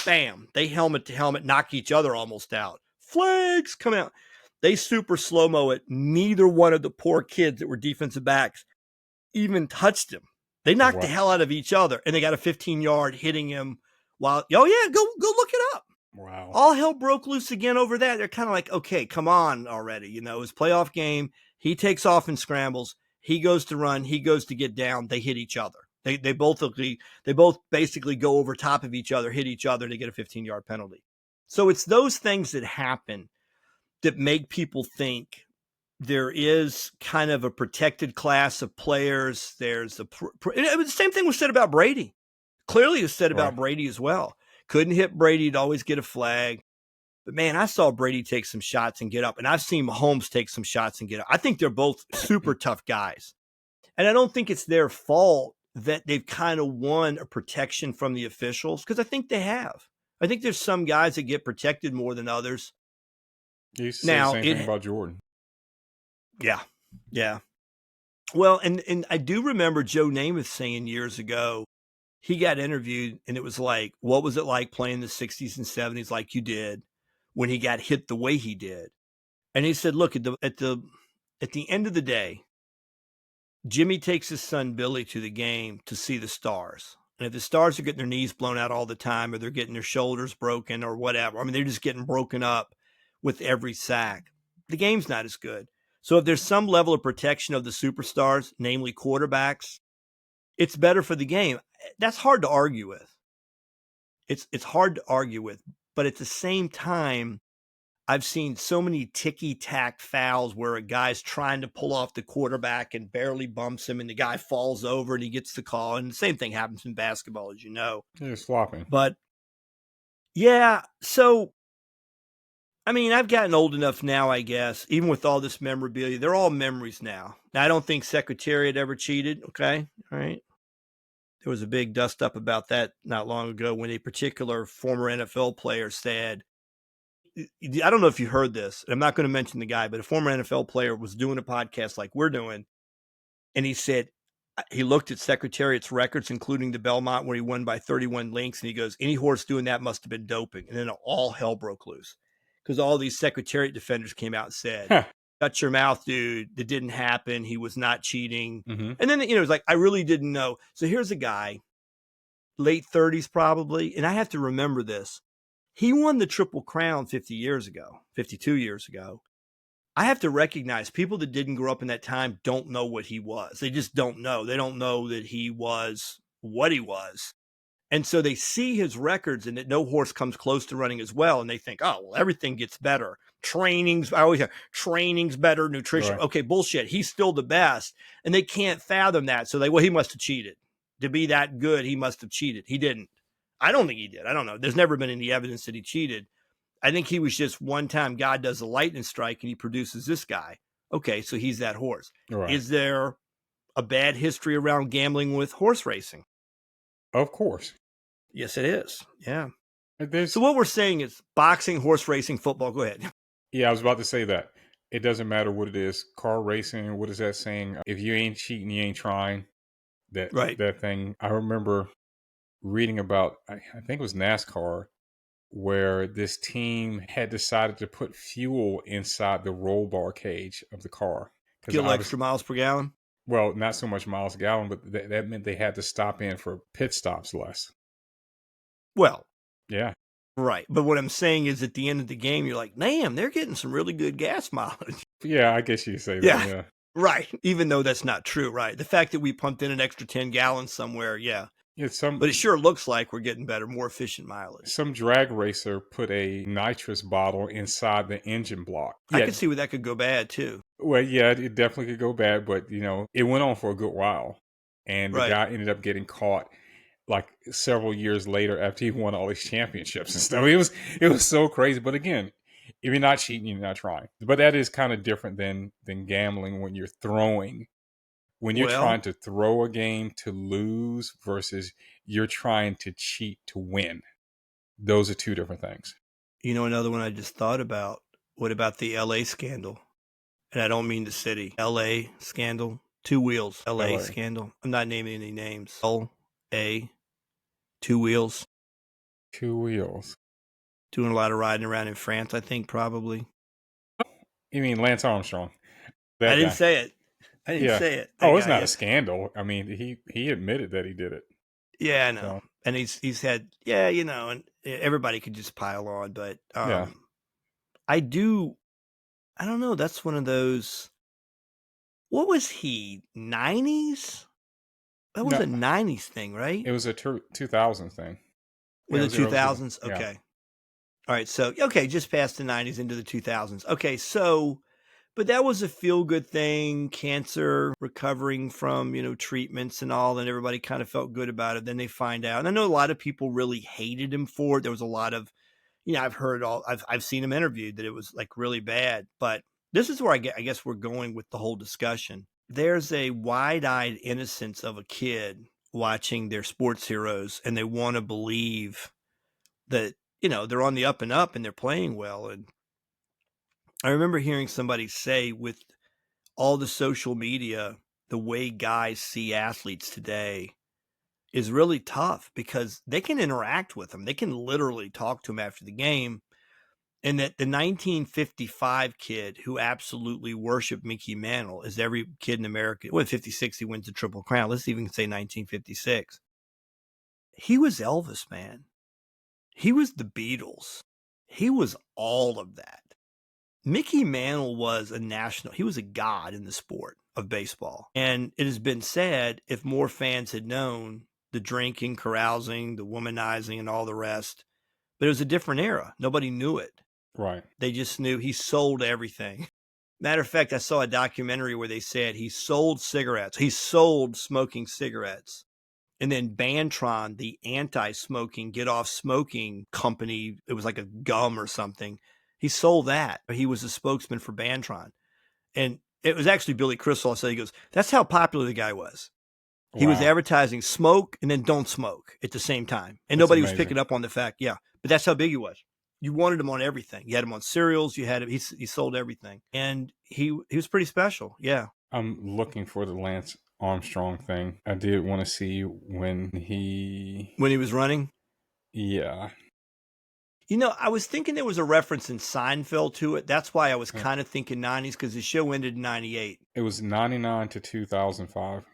Bam. They helmet to helmet, knock each other almost out. Flags come out. They super slow-mo it. Neither one of the poor kids that were defensive backs even touched him. They knocked the hell out of each other, and they got a 15-yard hitting him while, go look it up. Wow. All hell broke loose again over that. They're kind of like, okay, come on already. It's playoff game. He takes off and scrambles. He goes to run. He goes to get down. They hit each other. They both basically go over top of each other, hit each other to get a 15-yard penalty. So it's those things that happen that make people think there is kind of a protected class of players. There's the same thing was said about Brady. Clearly it was said about Brady as well. Couldn't hit Brady to always get a flag. But, man, I saw Brady take some shots and get up, and I've seen Mahomes take some shots and get up. I think they're both super tough guys. And I don't think it's their fault that they've kind of won a protection from the officials, because I think they have. I think there's some guys that get protected more than others. You used to say the same thing about Jordan. Yeah. Well, and I do remember Joe Namath saying years ago, he got interviewed, and it was like, what was it like playing the 60s and 70s like you did when he got hit the way he did? And he said, look, at the end of the day, Jimmy takes his son Billy to the game to see the stars. And if the stars are getting their knees blown out all the time, or they're getting their shoulders broken or whatever, I mean, they're just getting broken up with every sack, the game's not as good. So if there's some level of protection of the superstars, namely quarterbacks, it's better for the game. That's hard to argue with. It's hard to argue with. But at the same time, I've seen so many ticky-tack fouls where a guy's trying to pull off the quarterback and barely bumps him, and the guy falls over and he gets the call. And the same thing happens in basketball, as you know. You're slopping. But, yeah, so, I mean, I've gotten old enough now, I guess, even with all this memorabilia. They're all memories now. Now, I don't think Secretariat ever cheated, okay? All right. There was a big dust up about that not long ago when a particular former NFL player said, I don't know if you heard this, and I'm not going to mention the guy, but a former NFL player was doing a podcast like we're doing, and he said he looked at Secretariat's records, including the Belmont where he won by 31 lengths, and he goes, any horse doing that must have been doping. And then all hell broke loose because all these Secretariat defenders came out and said, shut your mouth, dude. That didn't happen. He was not cheating. Mm-hmm. And then, it was like, I really didn't know. So here's a guy, late 30s probably, and I have to remember this. He won the Triple Crown 52 years ago. I have to recognize people that didn't grow up in that time don't know what he was. They just don't know. They don't know that he was what he was. And so they see his records and that no horse comes close to running as well. And they think, oh, well, everything gets better. I always hear training's better, nutrition. Right. Okay, bullshit. He's still the best. And they can't fathom that. So he must have cheated. To be that good, he must have cheated. He didn't. I don't think he did. I don't know. There's never been any evidence that he cheated. I think he was just one time God does a lightning strike and he produces this guy. Okay, so he's that horse. Right. Is there a bad history around gambling with horse racing? Of course. Yes, it is. Yeah. So what we're saying is boxing, horse racing, football. Go ahead. Yeah, I was about to say that. It doesn't matter what it is. Car racing, what is that saying? If you ain't cheating, you ain't trying. That thing. I remember reading about, I think it was NASCAR, where this team had decided to put fuel inside the roll bar cage of the car. Get extra miles per gallon? Well, not so much miles per gallon, but that meant they had to stop in for pit stops less. Well. Yeah. Right. But what I'm saying is at the end of the game, you're like, damn, they're getting some really good gas mileage. Yeah, I guess you say that. Yeah. Right. Even though that's not true, right? The fact that we pumped in an extra 10 gallons somewhere, yeah. But it sure looks like we're getting better, more efficient mileage. Some drag racer put a nitrous bottle inside the engine block. I could see where that could go bad too. Well, yeah, it definitely could go bad, but it went on for a good while. And the guy ended up getting caught like several years later after he won all these championships and stuff. It was so crazy. But again, if you're not cheating, you're not trying. But that is kind of different than gambling when you're throwing. When you're trying to throw a game to lose versus you're trying to cheat to win. Those are two different things. Another one I just thought about. What about the LA scandal? And I don't mean the city. LA scandal. 2 wheels. LA scandal. I'm not naming any names. LA. 2 wheels. 2 wheels. Doing a lot of riding around in France, I think, probably. You mean Lance Armstrong? I didn't say it. I didn't say it. It's not a scandal. I mean, he admitted that he did it. Yeah, I know. So. And he's had, and everybody could just pile on. But I don't know. That's one of those, what was he, 90s? That was a 90s thing, right? It was a 2000s thing. Was it 2000s? Okay. Yeah. All right. So, just past the 90s into the 2000s. Okay, so... But that was a feel-good thing, cancer, recovering from, treatments and all, and everybody kind of felt good about it. Then they find out. And I know a lot of people really hated him for it. There was a lot of, I've seen him interviewed that it was like really bad. But this is where I guess we're going with the whole discussion. There's a wide-eyed innocence of a kid watching their sports heroes, and they want to believe that, they're on the up and up and they're playing well. And I remember hearing somebody say with all the social media, the way guys see athletes today is really tough because they can interact with them. They can literally talk to them after the game. And that the 1955 kid who absolutely worshiped Mickey Mantle, as every kid in America, 56, he wins the Triple Crown. Let's even say 1956. He was Elvis, man. He was the Beatles. He was all of that. Mickey Mantle was he was a god in the sport of baseball. And it has been said, if more fans had known the drinking, carousing, the womanizing, and all the rest, but it was a different era. Nobody knew it. Right. They just knew he sold everything. Matter of fact, I saw a documentary where they said he sold cigarettes. He sold smoking cigarettes. And then Bantron, the anti-smoking, get off smoking company, it was like a gum or something. He sold that. He was a spokesman for Bantron. And it was actually Billy Crystal said, he goes, that's how popular the guy was. He was Wow. advertising smoke and then don't smoke at the same time. And That's nobody was amazing. picking up on the fact. Yeah. But that's how big he was. You wanted him on everything. You had him on cereals. You had him. He sold everything. And he was pretty special. Yeah. I'm looking for the Lance Armstrong thing. I did want to see when he was running. Yeah. You know, I was thinking there was a reference in Seinfeld to it. That's why I was kind of thinking 90s, because the show ended in 98. It was 99 to 2005.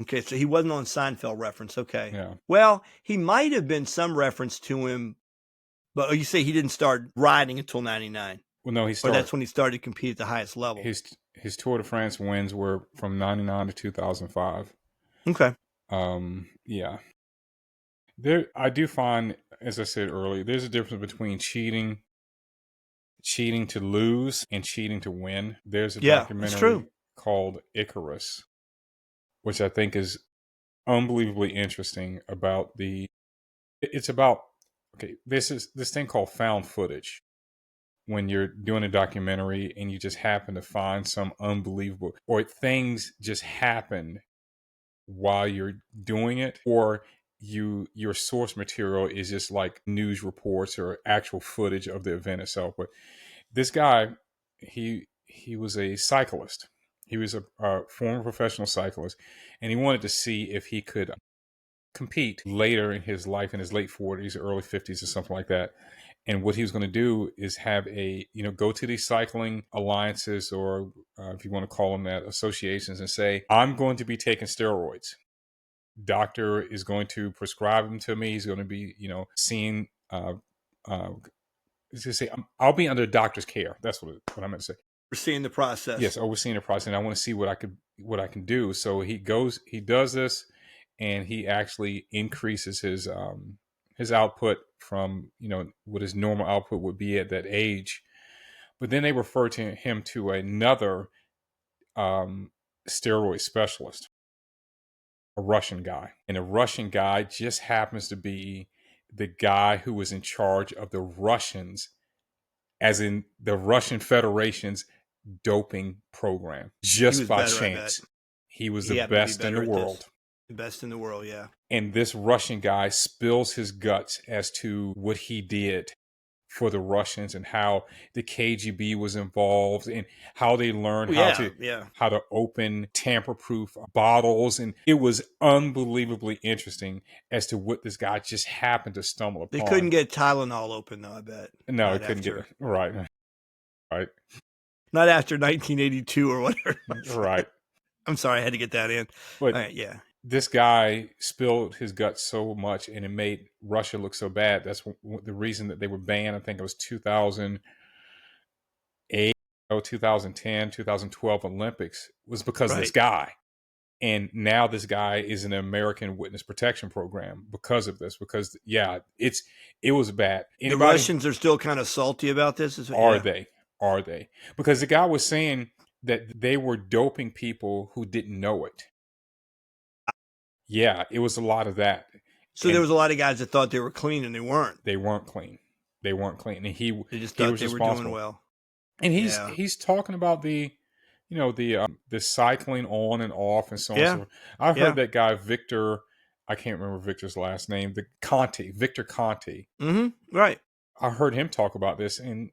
Okay, so he wasn't on Seinfeld reference. Okay. Yeah. Well, he might have been some reference to him, but you say he didn't start riding until 99. Well, no, he Or started. that's when he started to compete at the highest level. His Tour de France wins were from 99 to 2005. Okay. Yeah. I do find, as I said earlier, there's a difference between cheating to lose and cheating to win. There's a documentary called Icarus, which I think is unbelievably interesting about this thing called found footage. When you're doing a documentary and you just happen to find some unbelievable, or things just happen while you're doing it, or your source material is just like news reports or actual footage of the event itself. But this guy, he was a cyclist. He was a former professional cyclist, and he wanted to see if he could compete later in his life, in his late 40s, early 50s, or something like that. And what he was going to do is have go to these cycling alliances, or if you want to call them that, associations, and say, I'm going to be taking steroids. Doctor is going to prescribe them to me. He's going to be, seeing, say, I'll be under doctor's care. That's what I meant to say. Overseeing the process. Yes, overseeing the process. And I want to see what I can do. So he does this, and he actually increases his output from, what his normal output would be at that age. But then they refer to him to another steroid specialist, a Russian guy. And the Russian guy just happens to be the guy who was in charge of the Russians, as in the Russian Federation's doping program. Just by chance. He was the best in the world. The best in the world, yeah. And this Russian guy spills his guts as to what he did for the Russians, and how the KGB was involved, and how they learned how to open tamper-proof bottles. And it was unbelievably interesting as to what this guy just happened to stumble upon. They couldn't get Tylenol open, though, I bet. No, they couldn't get it. Right. Not after 1982 or whatever. Right. I'm sorry, I had to get that in. But yeah. This guy spilled his guts so much, and it made Russia look so bad. That's the reason that they were banned. I think it was 2008, 2010, 2012 Olympics, was because of this guy. And now this guy is in the American Witness Protection Program because of this. Because, it was bad. The Russians are still kind of salty about this? Are they? Because the guy was saying that they were doping people who didn't know it. Yeah, it was a lot of that. So there was a lot of guys that thought they were clean, and they weren't. They weren't clean. And they just thought they were doing well. And he's talking about the cycling on and off and so on. And so I've heard that guy Victor. I can't remember Victor's last name. Victor Conti. Mm-hmm. Right. I heard him talk about this, and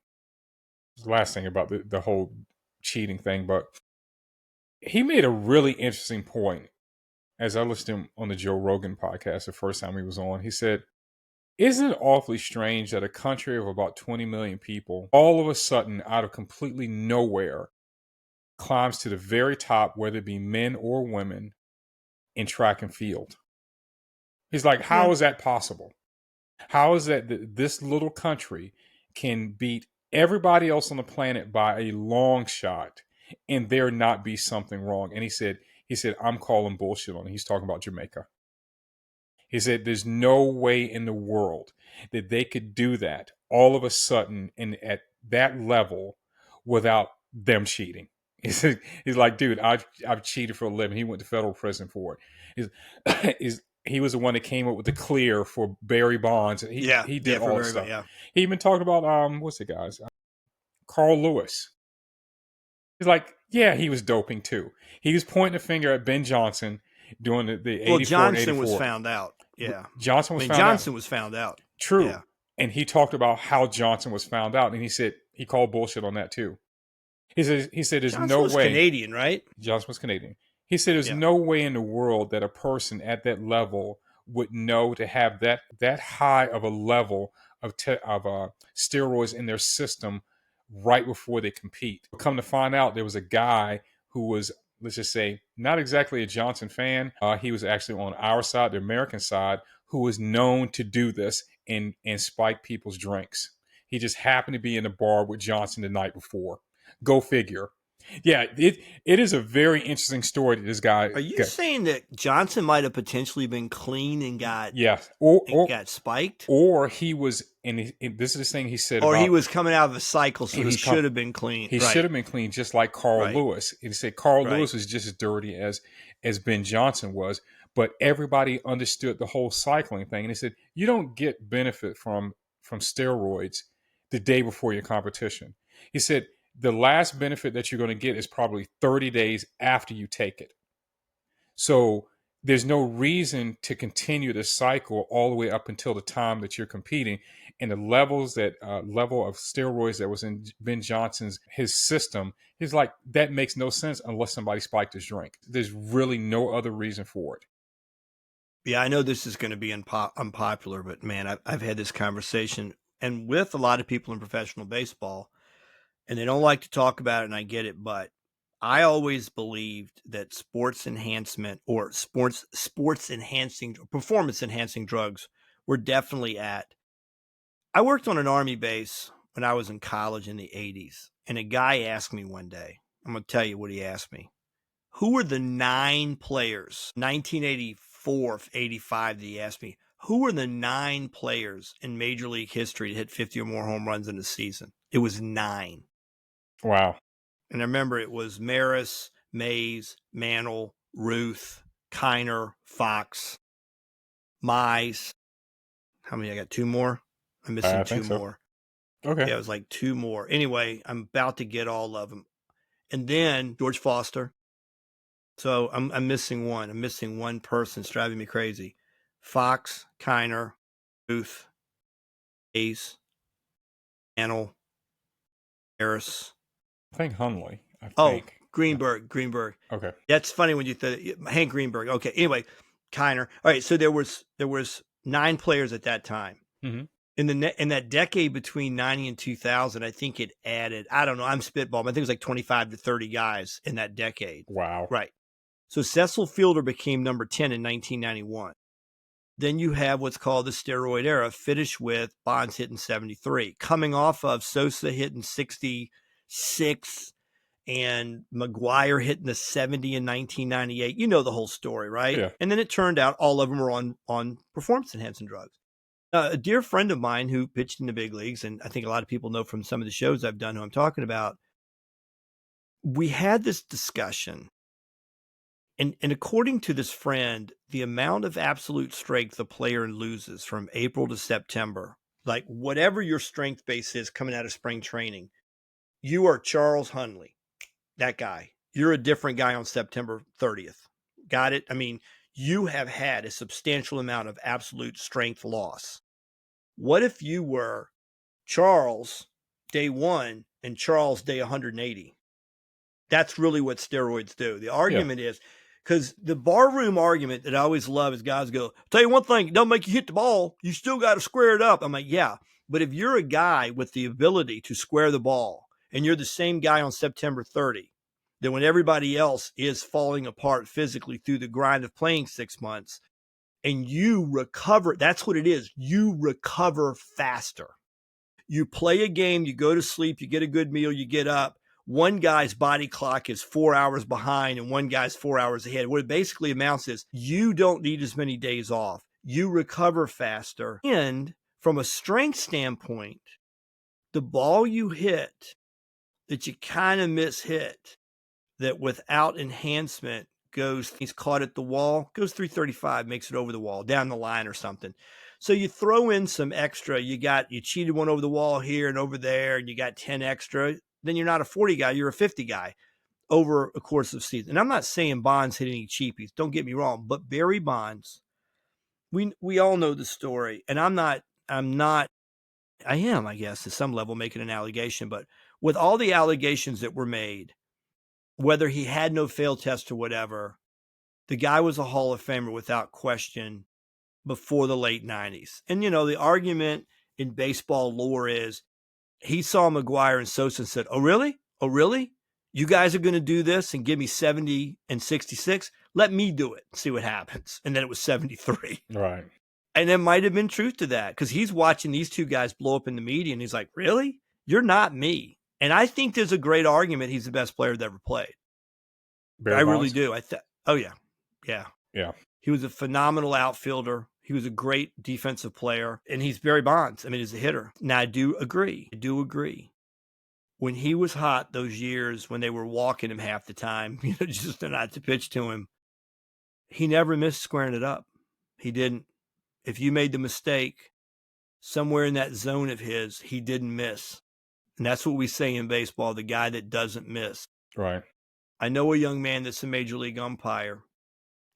the last thing about the whole cheating thing, but he made a really interesting point. As I listened to him on the Joe Rogan podcast the first time he was on, he said, isn't it awfully strange that a country of about 20 million people, all of a sudden, out of completely nowhere, climbs to the very top, whether it be men or women, in track and field? He's like, how is that possible? How is that this little country can beat everybody else on the planet by a long shot, and there not be something wrong? And he said, I'm calling bullshit on it. He's talking about Jamaica. He said, there's no way in the world that they could do that all of a sudden and at that level without them cheating. He's like, dude, I've cheated for a living. He went to federal prison for it. He was the one that came up with the clear for Barry Bonds. He did all that stuff. Yeah. He even talked about, what's the guys? Carl Lewis. He's like, yeah, he was doping too. He was pointing a finger at Ben Johnson during the 84 Well, and Johnson 84. was found out. Yeah. Johnson was found Johnson out. was found out. True. Yeah. And he talked about how Johnson was found out. And he said he called bullshit on that too. He said there's Johnson no was way. Canadian, right? Johnson was Canadian. He said there's no way in the world that a person at that level would know to have that high of a level of steroids in their system right before they compete. Come to find out, there was a guy who was, let's just say, not exactly a Johnson fan. He was actually on our side, the American side, who was known to do this and spike people's drinks. He just happened to be in the bar with Johnson the night before. Go figure. Yeah, it is a very interesting story that this guy. Are you saying that Johnson might have potentially been clean and got got spiked, or he was? And this is the thing he said. Or about, he was coming out of a cycle, so he should have been clean. He should have been clean, just like Carl Lewis. He said Carl Lewis was just as dirty as Ben Johnson was, but everybody understood the whole cycling thing, and he said you don't get benefit from steroids the day before your competition. He said the last benefit that you're going to get is probably 30 days after you take it. So there's no reason to continue the cycle all the way up until the time that you're competing. And the level of steroids that was in Ben Johnson's his system, he's like, that makes no sense unless somebody spiked his drink. There's really no other reason for it. Yeah, I know this is going to be unpopular, but man, I've had this conversation and with a lot of people in professional baseball, and they don't like to talk about it, and I get it, but I always believed that sports enhancement or performance enhancing drugs were definitely at. I worked on an Army base when I was in college in the 80s, and a guy asked me one day, I'm going to tell you what he asked me. Who were the 9 players, 1984, 85, that he asked me, who were the 9 players in Major League history to hit 50 or more home runs in a season? It was 9. Wow. And I remember it was Maris, Mays, Mantle, Ruth, Kiner, Fox, Mize. How many? I got 2 more? I'm missing 2 more. Okay. Yeah, it was like 2 more. Anyway, I'm about to get all of them. And then George Foster. So I'm missing one. I'm missing one person. It's driving me crazy. Fox, Kiner, Ruth, Mays, Mantle, Harris. I think Hundley. Greenberg. Okay. That's funny when you Hank Greenberg. Okay. Anyway, Kiner. All right. So there was 9 players at that time. Mm-hmm. In that decade between 90 and 2000, I think it added, I don't know, I'm spitballing, I think it was like 25 to 30 guys in that decade. Wow. Right. So Cecil Fielder became number 10 in 1991. Then you have what's called the steroid era, finished with Bonds hitting 73, coming off of Sosa hitting 66 and McGuire hitting the 70 in 1998. You know the whole story, right? Yeah. And then it turned out all of them were on performance-enhancing drugs. A dear friend of mine who pitched in the big leagues, and I think a lot of people know from some of the shows I've done who I'm talking about, we had this discussion. And according to this friend, the amount of absolute strength the player loses from April to September, like whatever your strength base is coming out of spring training, you are Charles Hundley, that guy. You're a different guy on September 30th. Got it? I mean, you have had a substantial amount of absolute strength loss. What if you were Charles day 1 and Charles day 180? That's really what steroids do. The argument is, because the barroom argument that I always love is guys go, tell you one thing, it doesn't make you hit the ball. You still got to square it up. I'm like, yeah, but if you're a guy with the ability to square the ball and you're the same guy on September 30, then when everybody else is falling apart physically through the grind of playing 6 months and you recover, that's what it is. You recover faster. You play a game, you go to sleep, you get a good meal, you get up. One guy's body clock is 4 hours behind and one guy's 4 hours ahead. What it basically amounts is you don't need as many days off. You recover faster. And from a strength standpoint, the ball you hit that you kind of mishit, that without enhancement he's caught at the wall, goes 335, makes it over the wall, down the line or something. So you throw in some extra, you cheated one over the wall here and over there, and you got 10 extra. Then you're not a 40 guy, you're a 50 guy. over a course of season. And I'm not saying Bonds hit any cheapies. Don't get me wrong. But Barry Bonds, we all know the story. And I am, I guess, to some level making an allegation. But with all the allegations that were made, whether he had no fail test or whatever, the guy was a Hall of Famer without question before the late 90s. And, the argument in baseball lore is he saw McGuire and Sosa and said, oh, really? Oh, really? You guys are going to do this and give me 70 and 66? Let me do it and see what happens. And then it was 73. Right. And there might have been truth to that because he's watching these two guys blow up in the media and he's like, really? You're not me. And I think there's a great argument he's the best player that ever played. I really do. Oh, yeah. Yeah. Yeah. He was a phenomenal outfielder. He was a great defensive player. And he's Barry Bonds. I mean, he's a hitter. Now, I do agree. When he was hot those years when they were walking him half the time, just not to pitch to him, he never missed squaring it up. He didn't. If you made the mistake somewhere in that zone of his, he didn't miss. And that's what we say in baseball, the guy that doesn't miss. Right. I know a young man that's a major league umpire.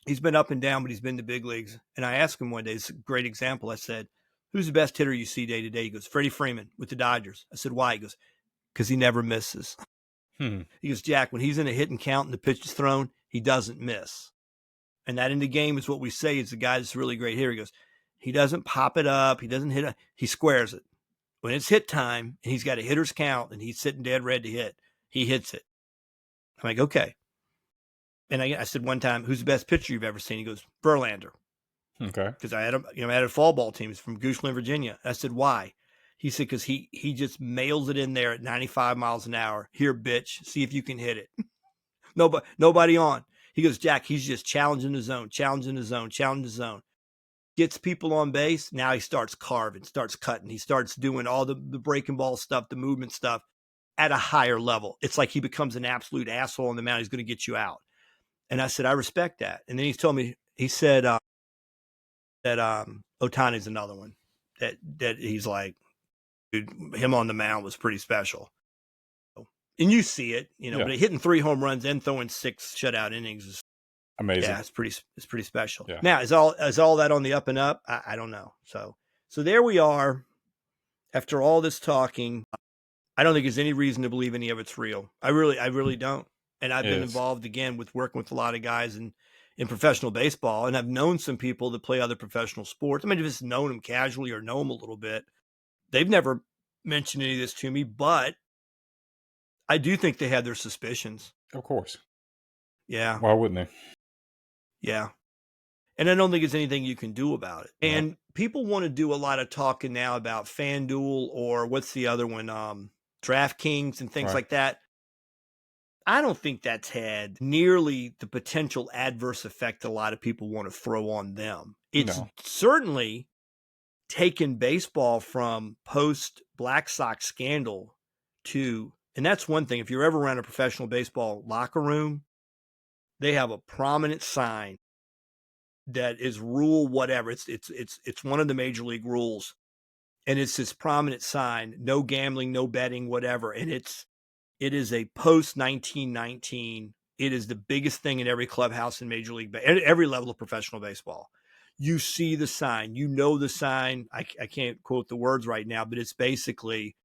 He's been up and down, but he's been to big leagues. And I asked him one day, it's a great example. I said, who's the best hitter you see day to day? He goes, Freddie Freeman with the Dodgers. I said, why? He goes, because he never misses. He goes, Jack, when he's in a hitting count and the pitch is thrown, he doesn't miss. And that in the game is what we say is the guy that's really great here. He goes, he doesn't pop it up. He doesn't hit it. He squares it. When it's hit time and he's got a hitter's count and he's sitting dead red to hit, he hits it. I'm like, okay. And I said one time, who's the best pitcher you've ever seen? He goes, Verlander. Okay. Because I had a fall ball team. He's from Goochland, Virginia. I said, why? He said, because he just mails it in there at 95 miles an hour. Here, bitch, see if you can hit it. Nobody on. He goes, Jack, he's just challenging the zone. Gets people on base. Now he starts carving, starts cutting. He starts doing all the breaking ball stuff, the movement stuff at a higher level. It's like he becomes an absolute asshole on the mound. He's going to get you out. And I said, I respect that. And then he told me, he said that Ohtani's another one that he's like, dude, him on the mound was pretty special. And you see it, but hitting 3 home runs and throwing 6 shutout innings is amazing. Yeah, it's pretty special. Yeah. Now, is all that on the up and up? I don't know. So there we are. After all this talking, I don't think there's any reason to believe any of it's real. I really don't. And I've been involved again with working with a lot of guys in professional baseball, and I've known some people that play other professional sports. I mean, I've just known them casually or know them a little bit. They've never mentioned any of this to me, but I do think they have their suspicions. Of course. Yeah. Why wouldn't they? Yeah. And I don't think there's anything you can do about it. Yeah. And people want to do a lot of talking now about FanDuel or what's the other one, DraftKings and things like that. I don't think that's had nearly the potential adverse effect a lot of people want to throw on them. It's certainly taken baseball from post Black Sox Scandal to, and that's one thing, if you're ever around a professional baseball locker room, they have a prominent sign that is rule whatever. It's one of the major league rules. And it's this prominent sign, no gambling, no betting, whatever. And it is a post 1919. It is the biggest thing in every clubhouse in Major League, every level of professional baseball. You see the sign, the sign. I can't quote the words right now, but it's basically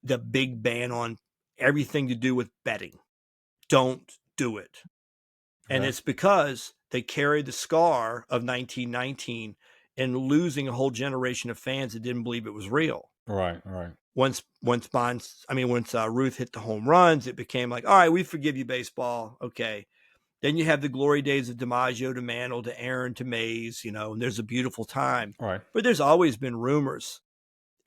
the big ban on everything to do with betting. Don't do it. And it's because they carry the scar of 1919 and losing a whole generation of fans that didn't believe it was real. Right. Once Ruth hit the home runs, it became like, all right, we forgive you, baseball. Okay. Then you have the glory days of DiMaggio to Mantle to Aaron to Mays, and there's a beautiful time. Right. But there's always been rumors.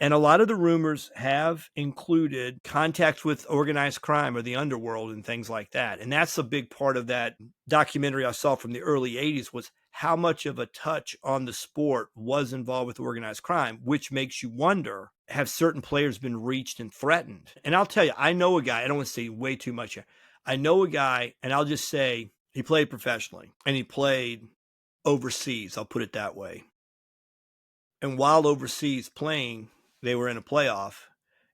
And a lot of the rumors have included contacts with organized crime or the underworld and things like that. And that's a big part of that documentary I saw from the early 80s was how much of a touch on the sport was involved with organized crime, which makes you wonder, have certain players been reached and threatened? And I'll tell you, I know a guy, I don't want to say way too much here. I know a guy, and I'll just say he played professionally and he played overseas. I'll put it that way. And while overseas playing, they were in a playoff,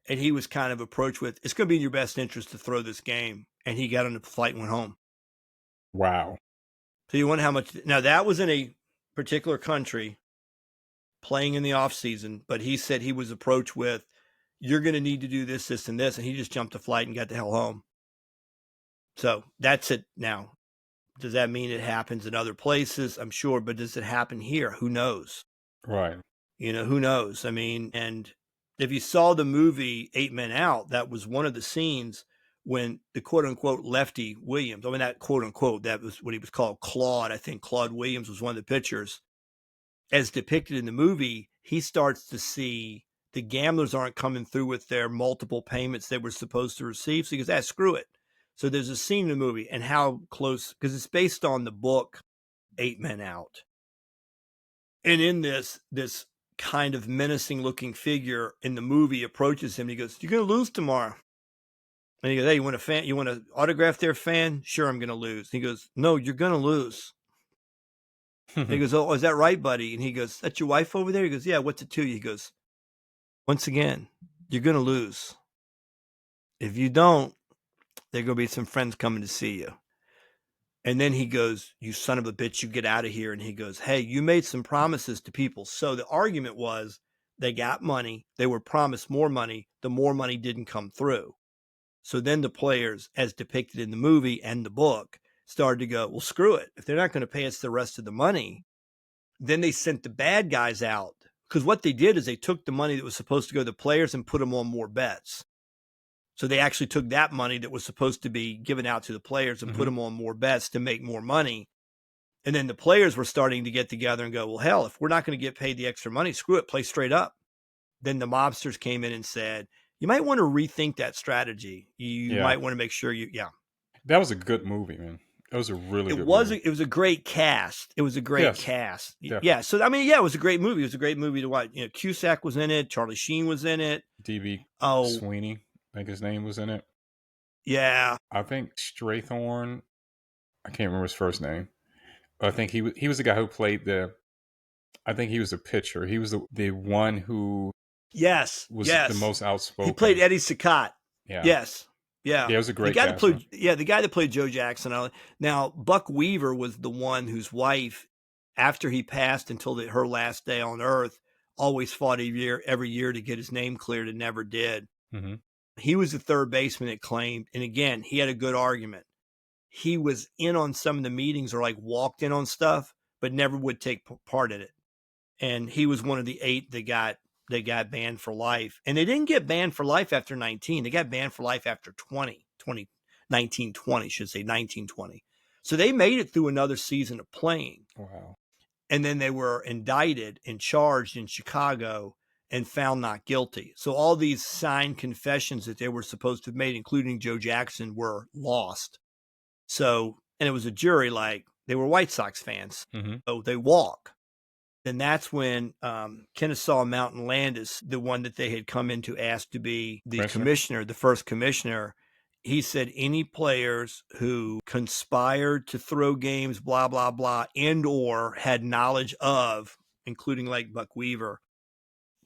and he was kind of approached with, it's going to be in your best interest to throw this game and he got on the flight and went home. Wow. So you wonder how much. Now that was in a particular country, playing in the off season, but he said he was approached with, "You're going to need to do this, this, and this," and he just jumped a flight and got the hell home. So that's it. Now, does that mean it happens in other places? I'm sure, but does it happen here? Who knows? Right. Who knows? I mean, and if you saw the movie 8 Men Out, that was one of the scenes when the quote unquote Lefty Williams, I mean, that quote unquote, that was what he was called, Claude. I think Claude Williams was one of the pitchers. As depicted in the movie, he starts to see the gamblers aren't coming through with their multiple payments they were supposed to receive. So he goes, screw it. So there's a scene in the movie, and how close, because it's based on the book 8 Men Out. And in this kind of menacing looking figure in the movie approaches him. And he goes, "You're going to lose tomorrow." And he goes, "Hey, you want to autograph their fan?" "Sure, I'm going to lose." And he goes, "No, you're going to lose." And he goes, "Oh, is that right, buddy?" And he goes, "That's your wife over there?" He goes, "Yeah, what's it to you?" He goes, "Once again, you're going to lose. If you don't, there are going to be some friends coming to see you." And then he goes, "You son of a bitch, you get out of here." And he goes, "Hey, you made some promises to people." So the argument was they got money. They were promised more money. The more money didn't come through. So then the players, as depicted in the movie and the book, started to go, "Well, screw it. If they're not going to pay us the rest of the money," then they sent the bad guys out. Because what they did is they took the money that was supposed to go to the players and put them on more bets. So they actually took that money that was supposed to be given out to the players and put them on more bets to make more money. And then the players were starting to get together and go, "Well, hell, if we're not going to get paid the extra money, screw it, play straight up." Then the mobsters came in and said, "You might want to rethink that strategy. You might want to make sure That was a good movie, man. It was a really good movie. It was a great cast. It was a great cast. Definitely. Yeah. So, I mean, it was a great movie. It was a great movie to watch. Cusack was in it. Charlie Sheen was in it. D.B. Sweeney, I think his name was in it. Yeah. I think Strathorn, I can't remember his first name. But I think he was the guy who played I think he was the pitcher. He was the one who was the most outspoken. He played Eddie Saccott. Yeah. Yes. Yeah. Yeah, it was a great the guy cast, the guy that played Joe Jackson. Now, Buck Weaver was the one whose wife, after he passed until her last day on Earth, always fought every year to get his name cleared and never did. Mm-hmm. He was the third baseman that claimed, and again, he had a good argument. He was in on some of the meetings or walked in on stuff, but never would take part in it. And he was one of the 8 that got banned for life. And they didn't get banned for life after 19. They got banned for life after 1920. So they made it through another season of playing. Wow. And then they were indicted and charged in Chicago and found not guilty. So all these signed confessions that they were supposed to have made, including Joe Jackson, were lost. So, and it was a jury, they were White Sox fans. Mm-hmm. So they walk. And that's when Kennesaw Mountain Landis, the one that they had come in to ask to be the commissioner, the first commissioner, he said any players who conspired to throw games, blah, blah, blah, and or had knowledge of, including Buck Weaver.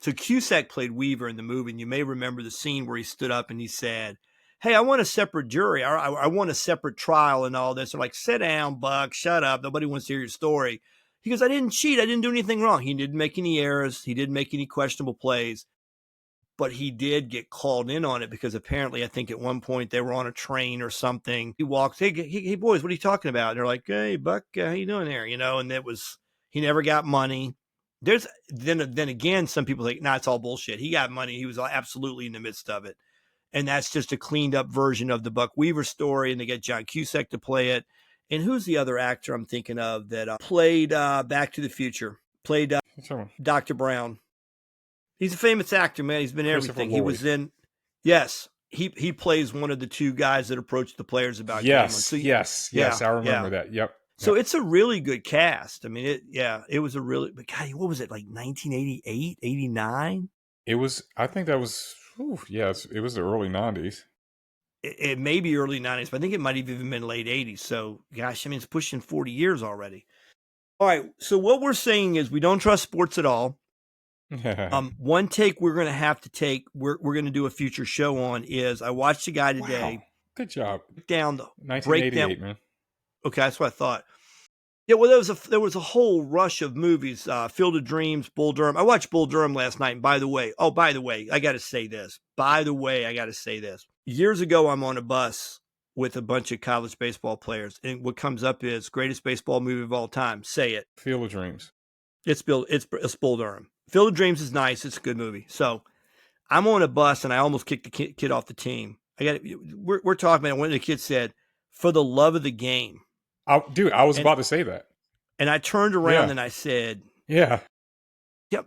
So Cusack played Weaver in the movie, and you may remember the scene where he stood up and he said, "Hey, I want a separate jury. I want a separate trial and all this." They're like, "Sit down, Buck, shut up. Nobody wants to hear your story." He goes, "I didn't cheat. I didn't do anything wrong." He didn't make any errors. He didn't make any questionable plays. But he did get called in on it because apparently, I think at one point they were on a train or something. He walks, hey boys, what are you talking about? And they're like, "Hey, Buck, how you doing there?" And he never got money. Then again, some people think, "Nah, it's all bullshit. He got money. He was absolutely in the midst of it." And that's just a cleaned up version of the Buck Weaver story. And they get John Cusack to play it. And who's the other actor I'm thinking of that played Back to the Future? Played Dr. Brown. He's a famous actor, man. He's been in everything. He was in, yes. He plays one of the 2 guys that approached the players about gambling. So, yes. I remember that. Yep. So it's a really good cast. I mean, it was a really, but God, what was it, 1988, 89? It was, I think that was, it was the early 90s. It may be early 90s, but I think it might have even been late 80s. So, gosh, I mean, it's pushing 40 years already. All right. So what we're saying is we don't trust sports at all. One take we're going to have to take, we're going to do a future show on is I watched a guy today. Good job. Down the 1988, breakdown. man. Okay, that's what I thought. Yeah, well, there was a whole rush of movies. Field of Dreams, Bull Durham. I watched Bull Durham last night. And by the way, I got to say this. Years ago, I'm on a bus with a bunch of college baseball players, and what comes up is greatest baseball movie of all time. Say it. Field of Dreams. It's Bull Durham. Field of Dreams is nice. It's a good movie. So I'm on a bus, and I almost kicked the kid off the team. We're talking about when the kid said, "For the love of the game." I was about to say that. And I turned around and I said, "Yeah,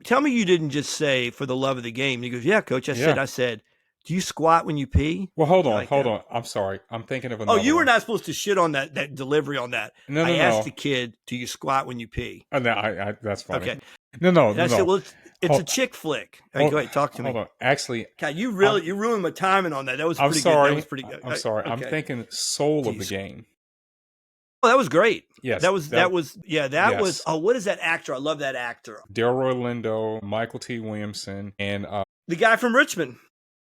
tell me you didn't just say for the love of the game." And he goes, "Yeah, coach." I said, "Do you squat when you pee?" Well, hold on. I'm sorry. I'm thinking of another. Oh, you were not supposed to shit on that delivery on that. No, I asked the kid, "Do you squat when you pee?" Oh, no, that's funny. Okay. No. I said, "Well, it's a chick flick." Go ahead, talk to me. Hold on. Actually, God, you ruined my timing on that. That was pretty good. That was pretty good. I'm sorry. Okay. I'm thinking Soul of the Game. Oh, that was great. Yes. That was, what is that actor? I love that actor. Delroy Lindo, Michael T. Williamson, and the guy from Richmond.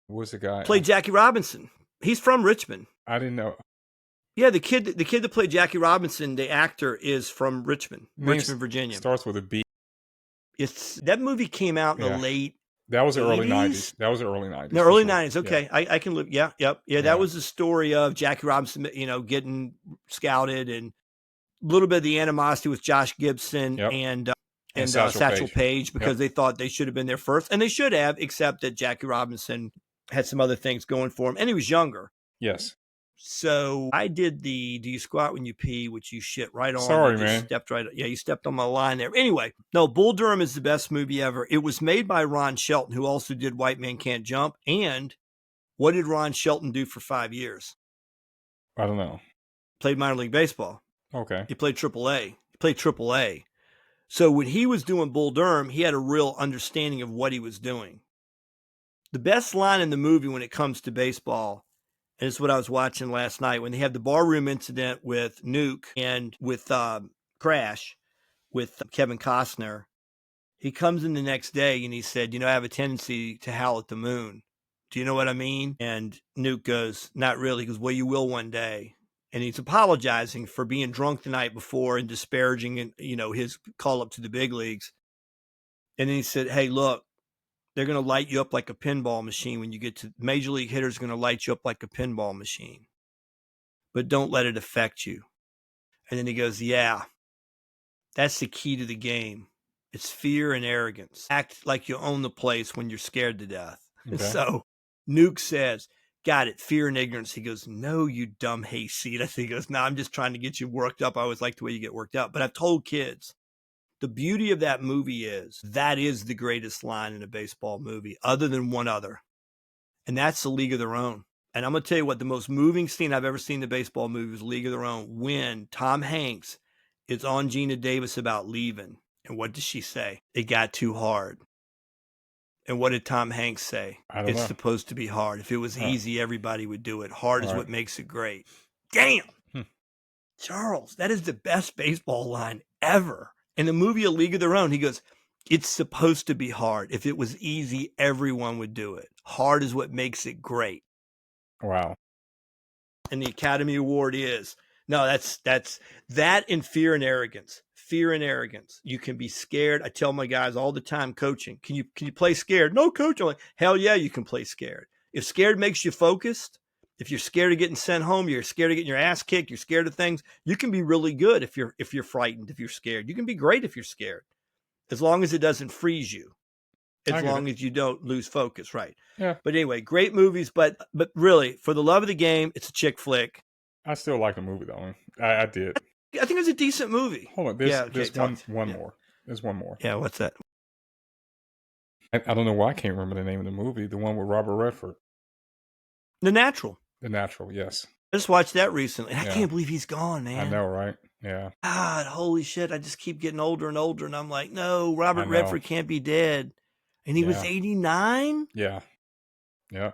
What was the guy? Played Jackie Robinson. He's from Richmond. I didn't know. Yeah, the kid that played Jackie Robinson, the actor, is from Richmond, Virginia. Starts with a B. That movie came out in the late. That was the 80s? early 90s. The early 90s. Okay, yeah. I can live. Yeah. That was the story of Jackie Robinson, getting scouted, and a little bit of the animosity with Josh Gibson and Satchel Paige because they thought they should have been there first, and they should have, except that Jackie Robinson had some other things going for him, and he was younger. Yes. So I did the "Do you squat when you pee," which you shit right on. Sorry, man. You stepped on my line there. Anyway, no, Bull Durham is the best movie ever. It was made by Ron Shelton, who also did White Man Can't Jump. And what did Ron Shelton do for 5 years? I don't know. Played minor league baseball. Okay. He played AAA. So when he was doing Bull Durham, he had a real understanding of what he was doing. The best line in the movie when it comes to baseball, and it's what I was watching last night, when they have the barroom incident with Nuke and with Crash, with Kevin Costner. He comes in the next day and he said, "I have a tendency to howl at the moon. Do you know what I mean?" And Nuke goes, "Not really." He goes, "Well, you will one day." And he's apologizing for being drunk the night before and disparaging, his call up to the big leagues. And then he said, "Hey, look, they're going to light you up like a pinball machine when you get to major league hitters, going to light you up like a pinball machine, but don't let it affect you." And then he goes, "Yeah, that's the key to the game. It's fear and arrogance. Act like you own the place when you're scared to death." Okay. So Nuke says, "Got it, fear and ignorance." He goes, "No, you dumb hayseed." I think he goes, "No, I'm just trying to get you worked up. I always like the way you get worked up." But I've told kids, the beauty of that movie is that is the greatest line in a baseball movie, other than one other. And that's A League of Their Own. And I'm going to tell you what, the most moving scene I've ever seen in a baseball movie was League of Their Own, when Tom Hanks is on Gina Davis about leaving. And what does she say? "It got too hard." And what did Tom Hanks say? "It's supposed to be hard. If it was easy, everybody would do it. Hard is what makes it great." Damn. Charles, that is the best baseball line ever. In the movie A League of Their Own, he goes, "It's supposed to be hard. If it was easy, everyone would do it. Hard is what makes it great." Wow. And the Academy Award is, no, that's that in fear and arrogance. Fear and arrogance. You can be scared. I tell my guys all the time coaching, can you play scared? "No, coach." I'm like, hell yeah, you can play scared. If scared makes you focused, if you're scared of getting sent home, you're scared of getting your ass kicked, you're scared of things, you can be really good if you're frightened, if you're scared. You can be great if you're scared, as long as it doesn't freeze you, as long as you don't lose focus, right? Yeah. But anyway, great movies, but really, for the love of the game, it's a chick flick. I still like the movie, though. I did. I think it was a decent movie. Hold on, there's one more. There's one more. Yeah, what's that? I don't know why I can't remember the name of the movie. The one with Robert Redford. The Natural. The Natural, yes. I just watched that recently. I can't believe he's gone, man. I know, right? Yeah. God, holy shit. I just keep getting older and older, and I'm like, no, Robert Redford can't be dead. And he was 89? Yeah. Yeah.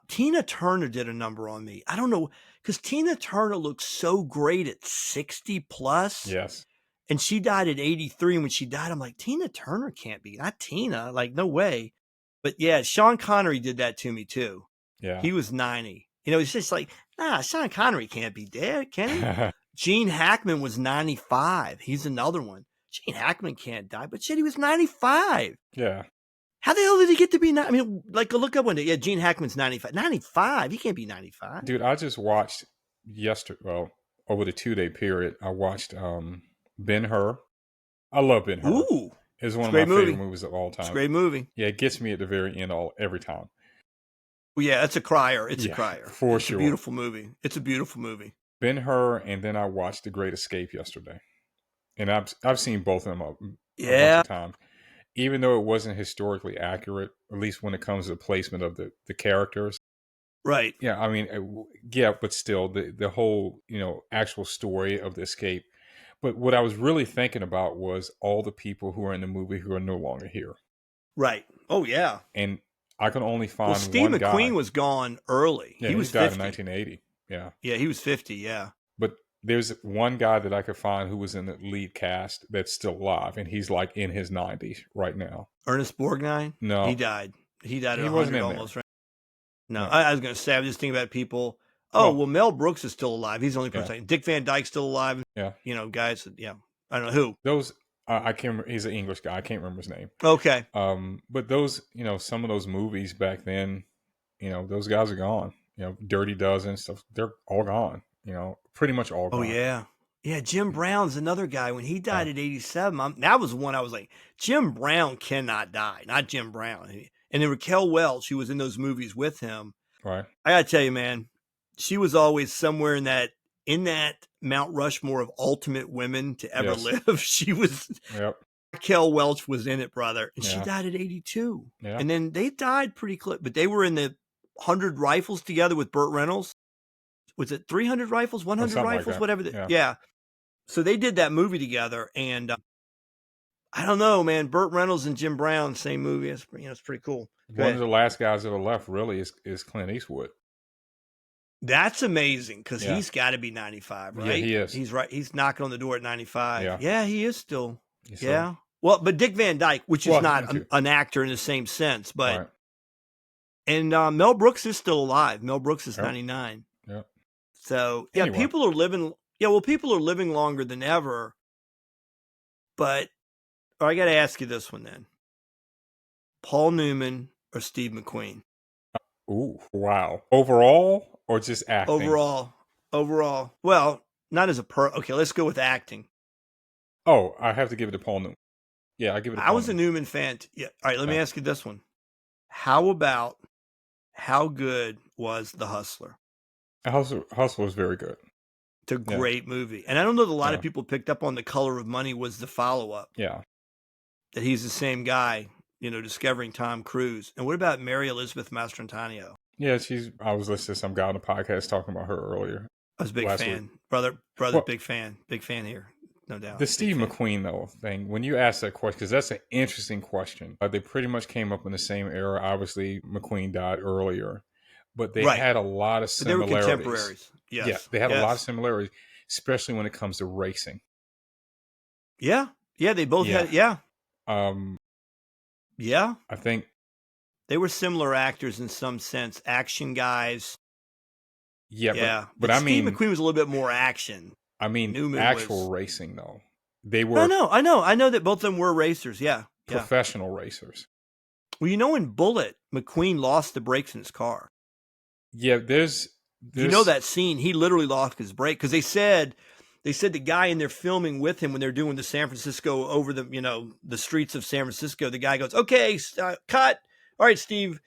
Tina Turner did a number on me. I don't know, because Tina Turner looks so great at 60 plus. Yes. And she died at 83. And when she died, I'm like, Tina Turner can't be. Not Tina. Like, no way. But yeah, Sean Connery did that to me too. Yeah. He was 90. It's just like, Nah, Sean Connery can't be dead, can he? Gene Hackman was 95. He's another one. Gene Hackman can't die, but shit, he was 95. Yeah. How the hell did he get to be? I mean, like, look up one day. Yeah, Gene Hackman's 95. 95? He can't be 95. Dude, I just watched over the 2-day period, I watched Ben-Hur. I love Ben-Hur. Ooh. It's one of my favorite movies of all time. It's a great movie. Yeah, it gets me at the very end every time. Well, yeah, it's a crier. It's a crier. For sure. It's a beautiful movie. It's a beautiful movie. Ben-Hur, and then I watched The Great Escape yesterday. And I've seen both of them a bunch of times. Even though it wasn't historically accurate, at least when it comes to the placement of the characters. Right. Yeah, I mean, yeah, but still, the whole, actual story of the escape. But what I was really thinking about was all the people who are in the movie who are no longer here. Right. Oh, yeah. And I can only find Steve one McQueen guy. was gone early. Yeah, he was died 50. in 1980. Yeah. Yeah, he was 50, yeah. But there's one guy that I could find who was in the lead cast that's still alive, and he's like in his 90s right now. Ernest Borgnine? No. He died. He died at 100 wasn't in almost, there. right? No, No. I was going to say, I was just thinking about people. Oh, well, Mel Brooks is still alive. He's the only person. Dick Van Dyke's still alive. Yeah. Guys, yeah. I don't know who. Those, I can't remember. He's an English guy. I can't remember his name. Okay. But those, some of those movies back then, those guys are gone. Dirty Dozen stuff, they're all gone. Pretty much all gone. Oh, yeah. Yeah, Jim Brown's another guy. When he died at 87, that was one I was like, Jim Brown cannot die. Not Jim Brown. And then Raquel Welch, who was in those movies with him. Right. I got to tell you, man, she was always somewhere in that Mount Rushmore of ultimate women to ever live. She was. Yep. Raquel Welch was in it, brother. And she died at 82. Yeah. And then they died pretty close. But they were in the 100 Rifles together with Burt Reynolds. Was it 300 Rifles, 100 Rifles, like whatever? Yeah. So they did that movie together. And I don't know, man. Burt Reynolds and Jim Brown, same movie. It's pretty cool. One of the last guys that are left really is Clint Eastwood. That's amazing because he's got to be 95, right? Yeah, he is. He's right. He's knocking on the door at 95. Yeah, he is still. Well, but Dick Van Dyke, which is not an actor in the same sense, but right. And Mel Brooks is still alive. Mel Brooks is 99. Yeah. So anyway. people are living. Yeah, well, people are living longer than ever. But I got to ask you this one then: Paul Newman or Steve McQueen? Ooh, wow! Overall or just acting? Overall. Well, not as a Okay, let's go with acting. Oh, I have to give it to Paul Newman. Yeah, I give it to Paul I was Newman. a Newman fan. Yeah. All right, let me ask you this one. How about how good was The Hustler? Hustler was very good. It's a great movie. And I don't know that a lot of people picked up on The Color of Money was the follow-up. Yeah. That he's the same guy, discovering Tom Cruise. And what about Mary Elizabeth Mastrantonio? Yeah, I was listening to some guy on the podcast talking about her earlier. I was a big fan. Week. Brother, big fan. Big fan here. No doubt. The Steve McQueen, though, thing, when you ask that question, because that's an interesting question. They pretty much came up in the same era. Obviously, McQueen died earlier, but they had a lot of similarities. They were contemporaries. Yes. Yeah, they had a lot of similarities, especially when it comes to racing. Yeah. Yeah, they both had, yeah. I think they were similar actors in some sense, action guys. Yeah. But Steve McQueen was a little bit more action. I mean, Newman actual racing, though. They were. I know that both of them were racers. Yeah. Professional racers. Well, in Bullet, McQueen lost the brakes in his car. Yeah, there's that scene. He literally lost his brake because they said the guy in there filming with him when they're doing the San Francisco over the the streets of San Francisco. The guy goes, "Okay, cut. All right, Steve.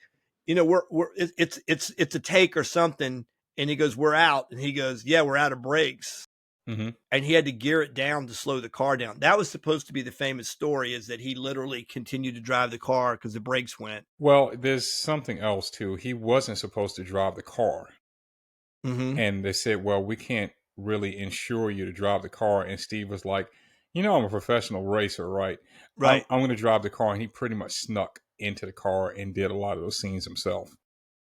It's a take or something." And he goes, "We're out." And he goes, "Yeah, we're out of brakes." Mm-hmm. And he had to gear it down to slow the car down. That was supposed to be the famous story, is that he literally continued to drive the car because the brakes went. Well, there's something else too. He wasn't supposed to drive the car. Mm-hmm. And they said, well, we can't really insure you to drive the car. And Steve was like, I'm a professional racer, right? Right. I'm going to drive the car. And he pretty much snuck into the car and did a lot of those scenes himself.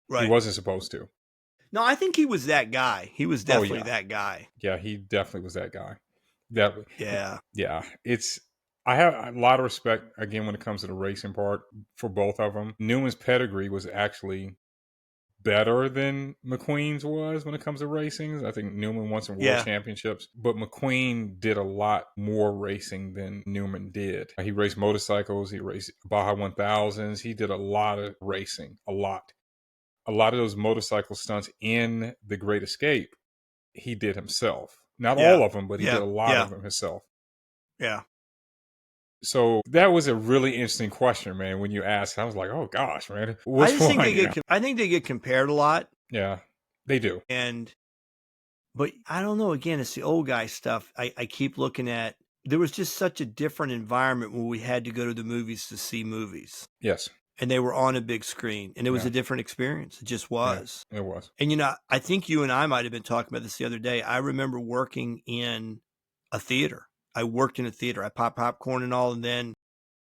Right. He wasn't supposed to. No, I think he was that guy. He was definitely that guy. Yeah, he definitely was that guy. Yeah. I have a lot of respect, again, when it comes to the racing part for both of them. Newman's pedigree was actually better than McQueen's was when it comes to racing. I think Newman won some world championships, but McQueen did a lot more racing than Newman did. He raced motorcycles, he raced Baja 1000s, he did a lot of racing, a lot. A lot of those motorcycle stunts in The Great Escape, he did himself. Not all of them, but he did a lot of them himself. Yeah. So that was a really interesting question, man. When you asked, I was like, "Oh gosh, man, I think they get compared a lot. Yeah, they do. But I don't know. Again, it's the old guy stuff. I keep looking at. There was just such a different environment when we had to go to the movies to see movies. Yes, and they were on a big screen, and it was a different experience. It just was. Yeah, it was. And I think you and I might have been talking about this the other day. I remember working in a theater. I worked in a theater. I popped popcorn and all, and then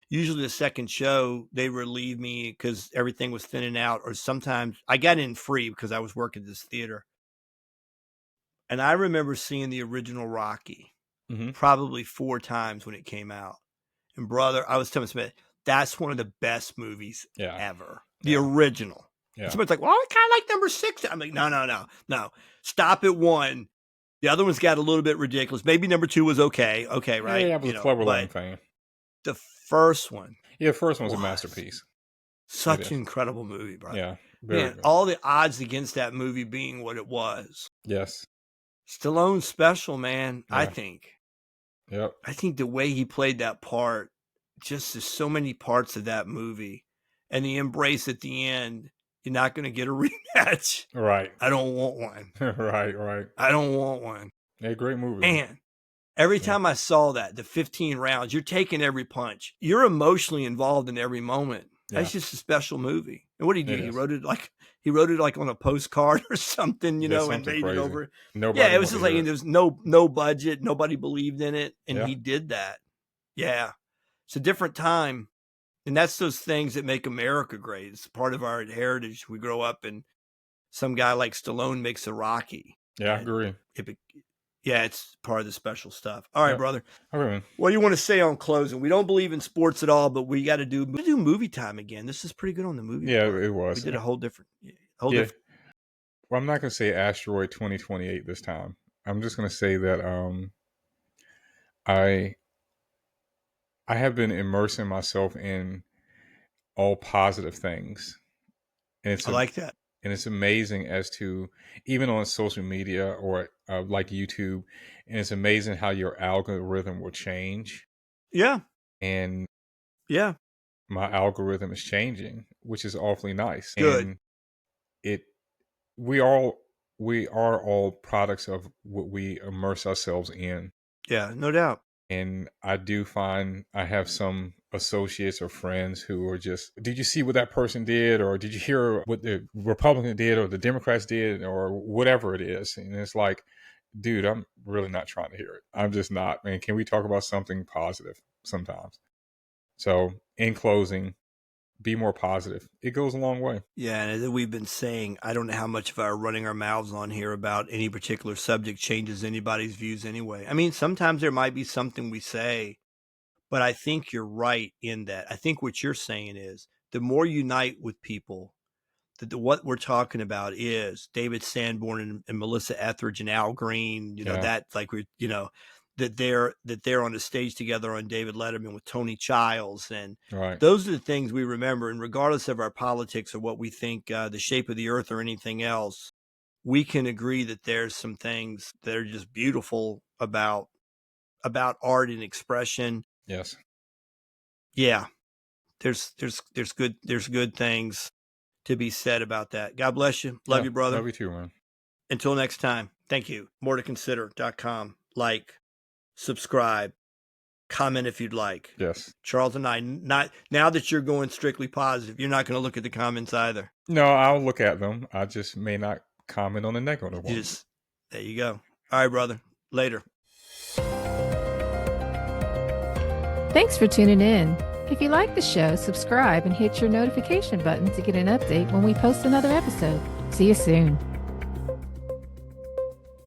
usually the second show, they relieve me because everything was thinning out, or sometimes I got in free because I was working at this theater. And I remember seeing the original Rocky probably 4 times when it came out. And brother, I was telling Smith, that's one of the best movies ever. The original. Yeah. Somebody's like, well, I kind of like number 6. I'm like, no. Stop at 1. The other one's got a little bit ridiculous. Maybe number 2 was okay. Okay, right? Yeah, I was a Clubber Lang fan. The first one. Yeah, the first one was a masterpiece. Such an incredible movie, bro. Yeah. Very good. All the odds against that movie being what it was. Yes. Stallone's special, man, I think. Yep. I think the way he played that part, just there's so many parts of that movie. And the embrace at the end. You're not going to get a rematch. Right. I don't want one. Right. I don't want one. Yeah, great movie. Man, every time I saw that, the 15 rounds, you're taking every punch. You're emotionally involved in every moment. Yeah. That's just a special movie. And what did he do? He wrote it like on a postcard or something, and made crazy. It over. It was just like there was no budget. Nobody believed in it. And he did that. Yeah. It's a different time. And that's those things that make America great. It's part of our heritage. We grow up and some guy like Stallone makes a Rocky. Yeah, I agree. It's part of the special stuff. All right, brother. All right, man. What do you want to say on closing? We don't believe in sports at all, but we got to do movie time again. This is pretty good on the movie. Yeah, part. It was. We did a whole different. Well, I'm not going to say Asteroid 2028 this time. I'm just going to say that I have been immersing myself in all positive things. And I like that. And it's amazing as to, even on social media or like YouTube, and it's amazing how your algorithm will change. Yeah. And my algorithm is changing, which is awfully nice. Good. And we are all products of what we immerse ourselves in. Yeah, no doubt. And I do find I have some associates or friends who are just, did you see what that person did? Or did you hear what the Republican did or the Democrats did or whatever it is? And it's like, dude, I'm really not trying to hear it. I'm just not, man. Can we talk about something positive sometimes? So in closing, be more positive. It goes a long way. Yeah, and as we've been saying, I don't know how much of our running our mouths on here about any particular subject changes anybody's views anyway. I mean, sometimes there might be something we say, but I think you're right in that. I think what you're saying is the more you unite with people, what we're talking about is David Sanborn and Melissa Etheridge and Al Green, that's like that they're on the stage together on David Letterman with Tony Childs. And those are the things we remember. And regardless of our politics or what we think, the shape of the earth or anything else, we can agree that there's some things that are just beautiful about art and expression. Yes. Yeah. There's good things to be said about that. God bless you. Love you, brother. Love you too, man. Until next time. Thank you. MoreToConsider.com. Like, subscribe, comment if you'd like. Yes. Charles and I, not now that you're going strictly positive, you're not going to look at the comments either. No, I'll look at them. I just may not comment on the negative ones. There you go. All right, brother. Later. Thanks for tuning in. If you like the show, subscribe and hit your notification button to get an update when we post another episode. See you soon.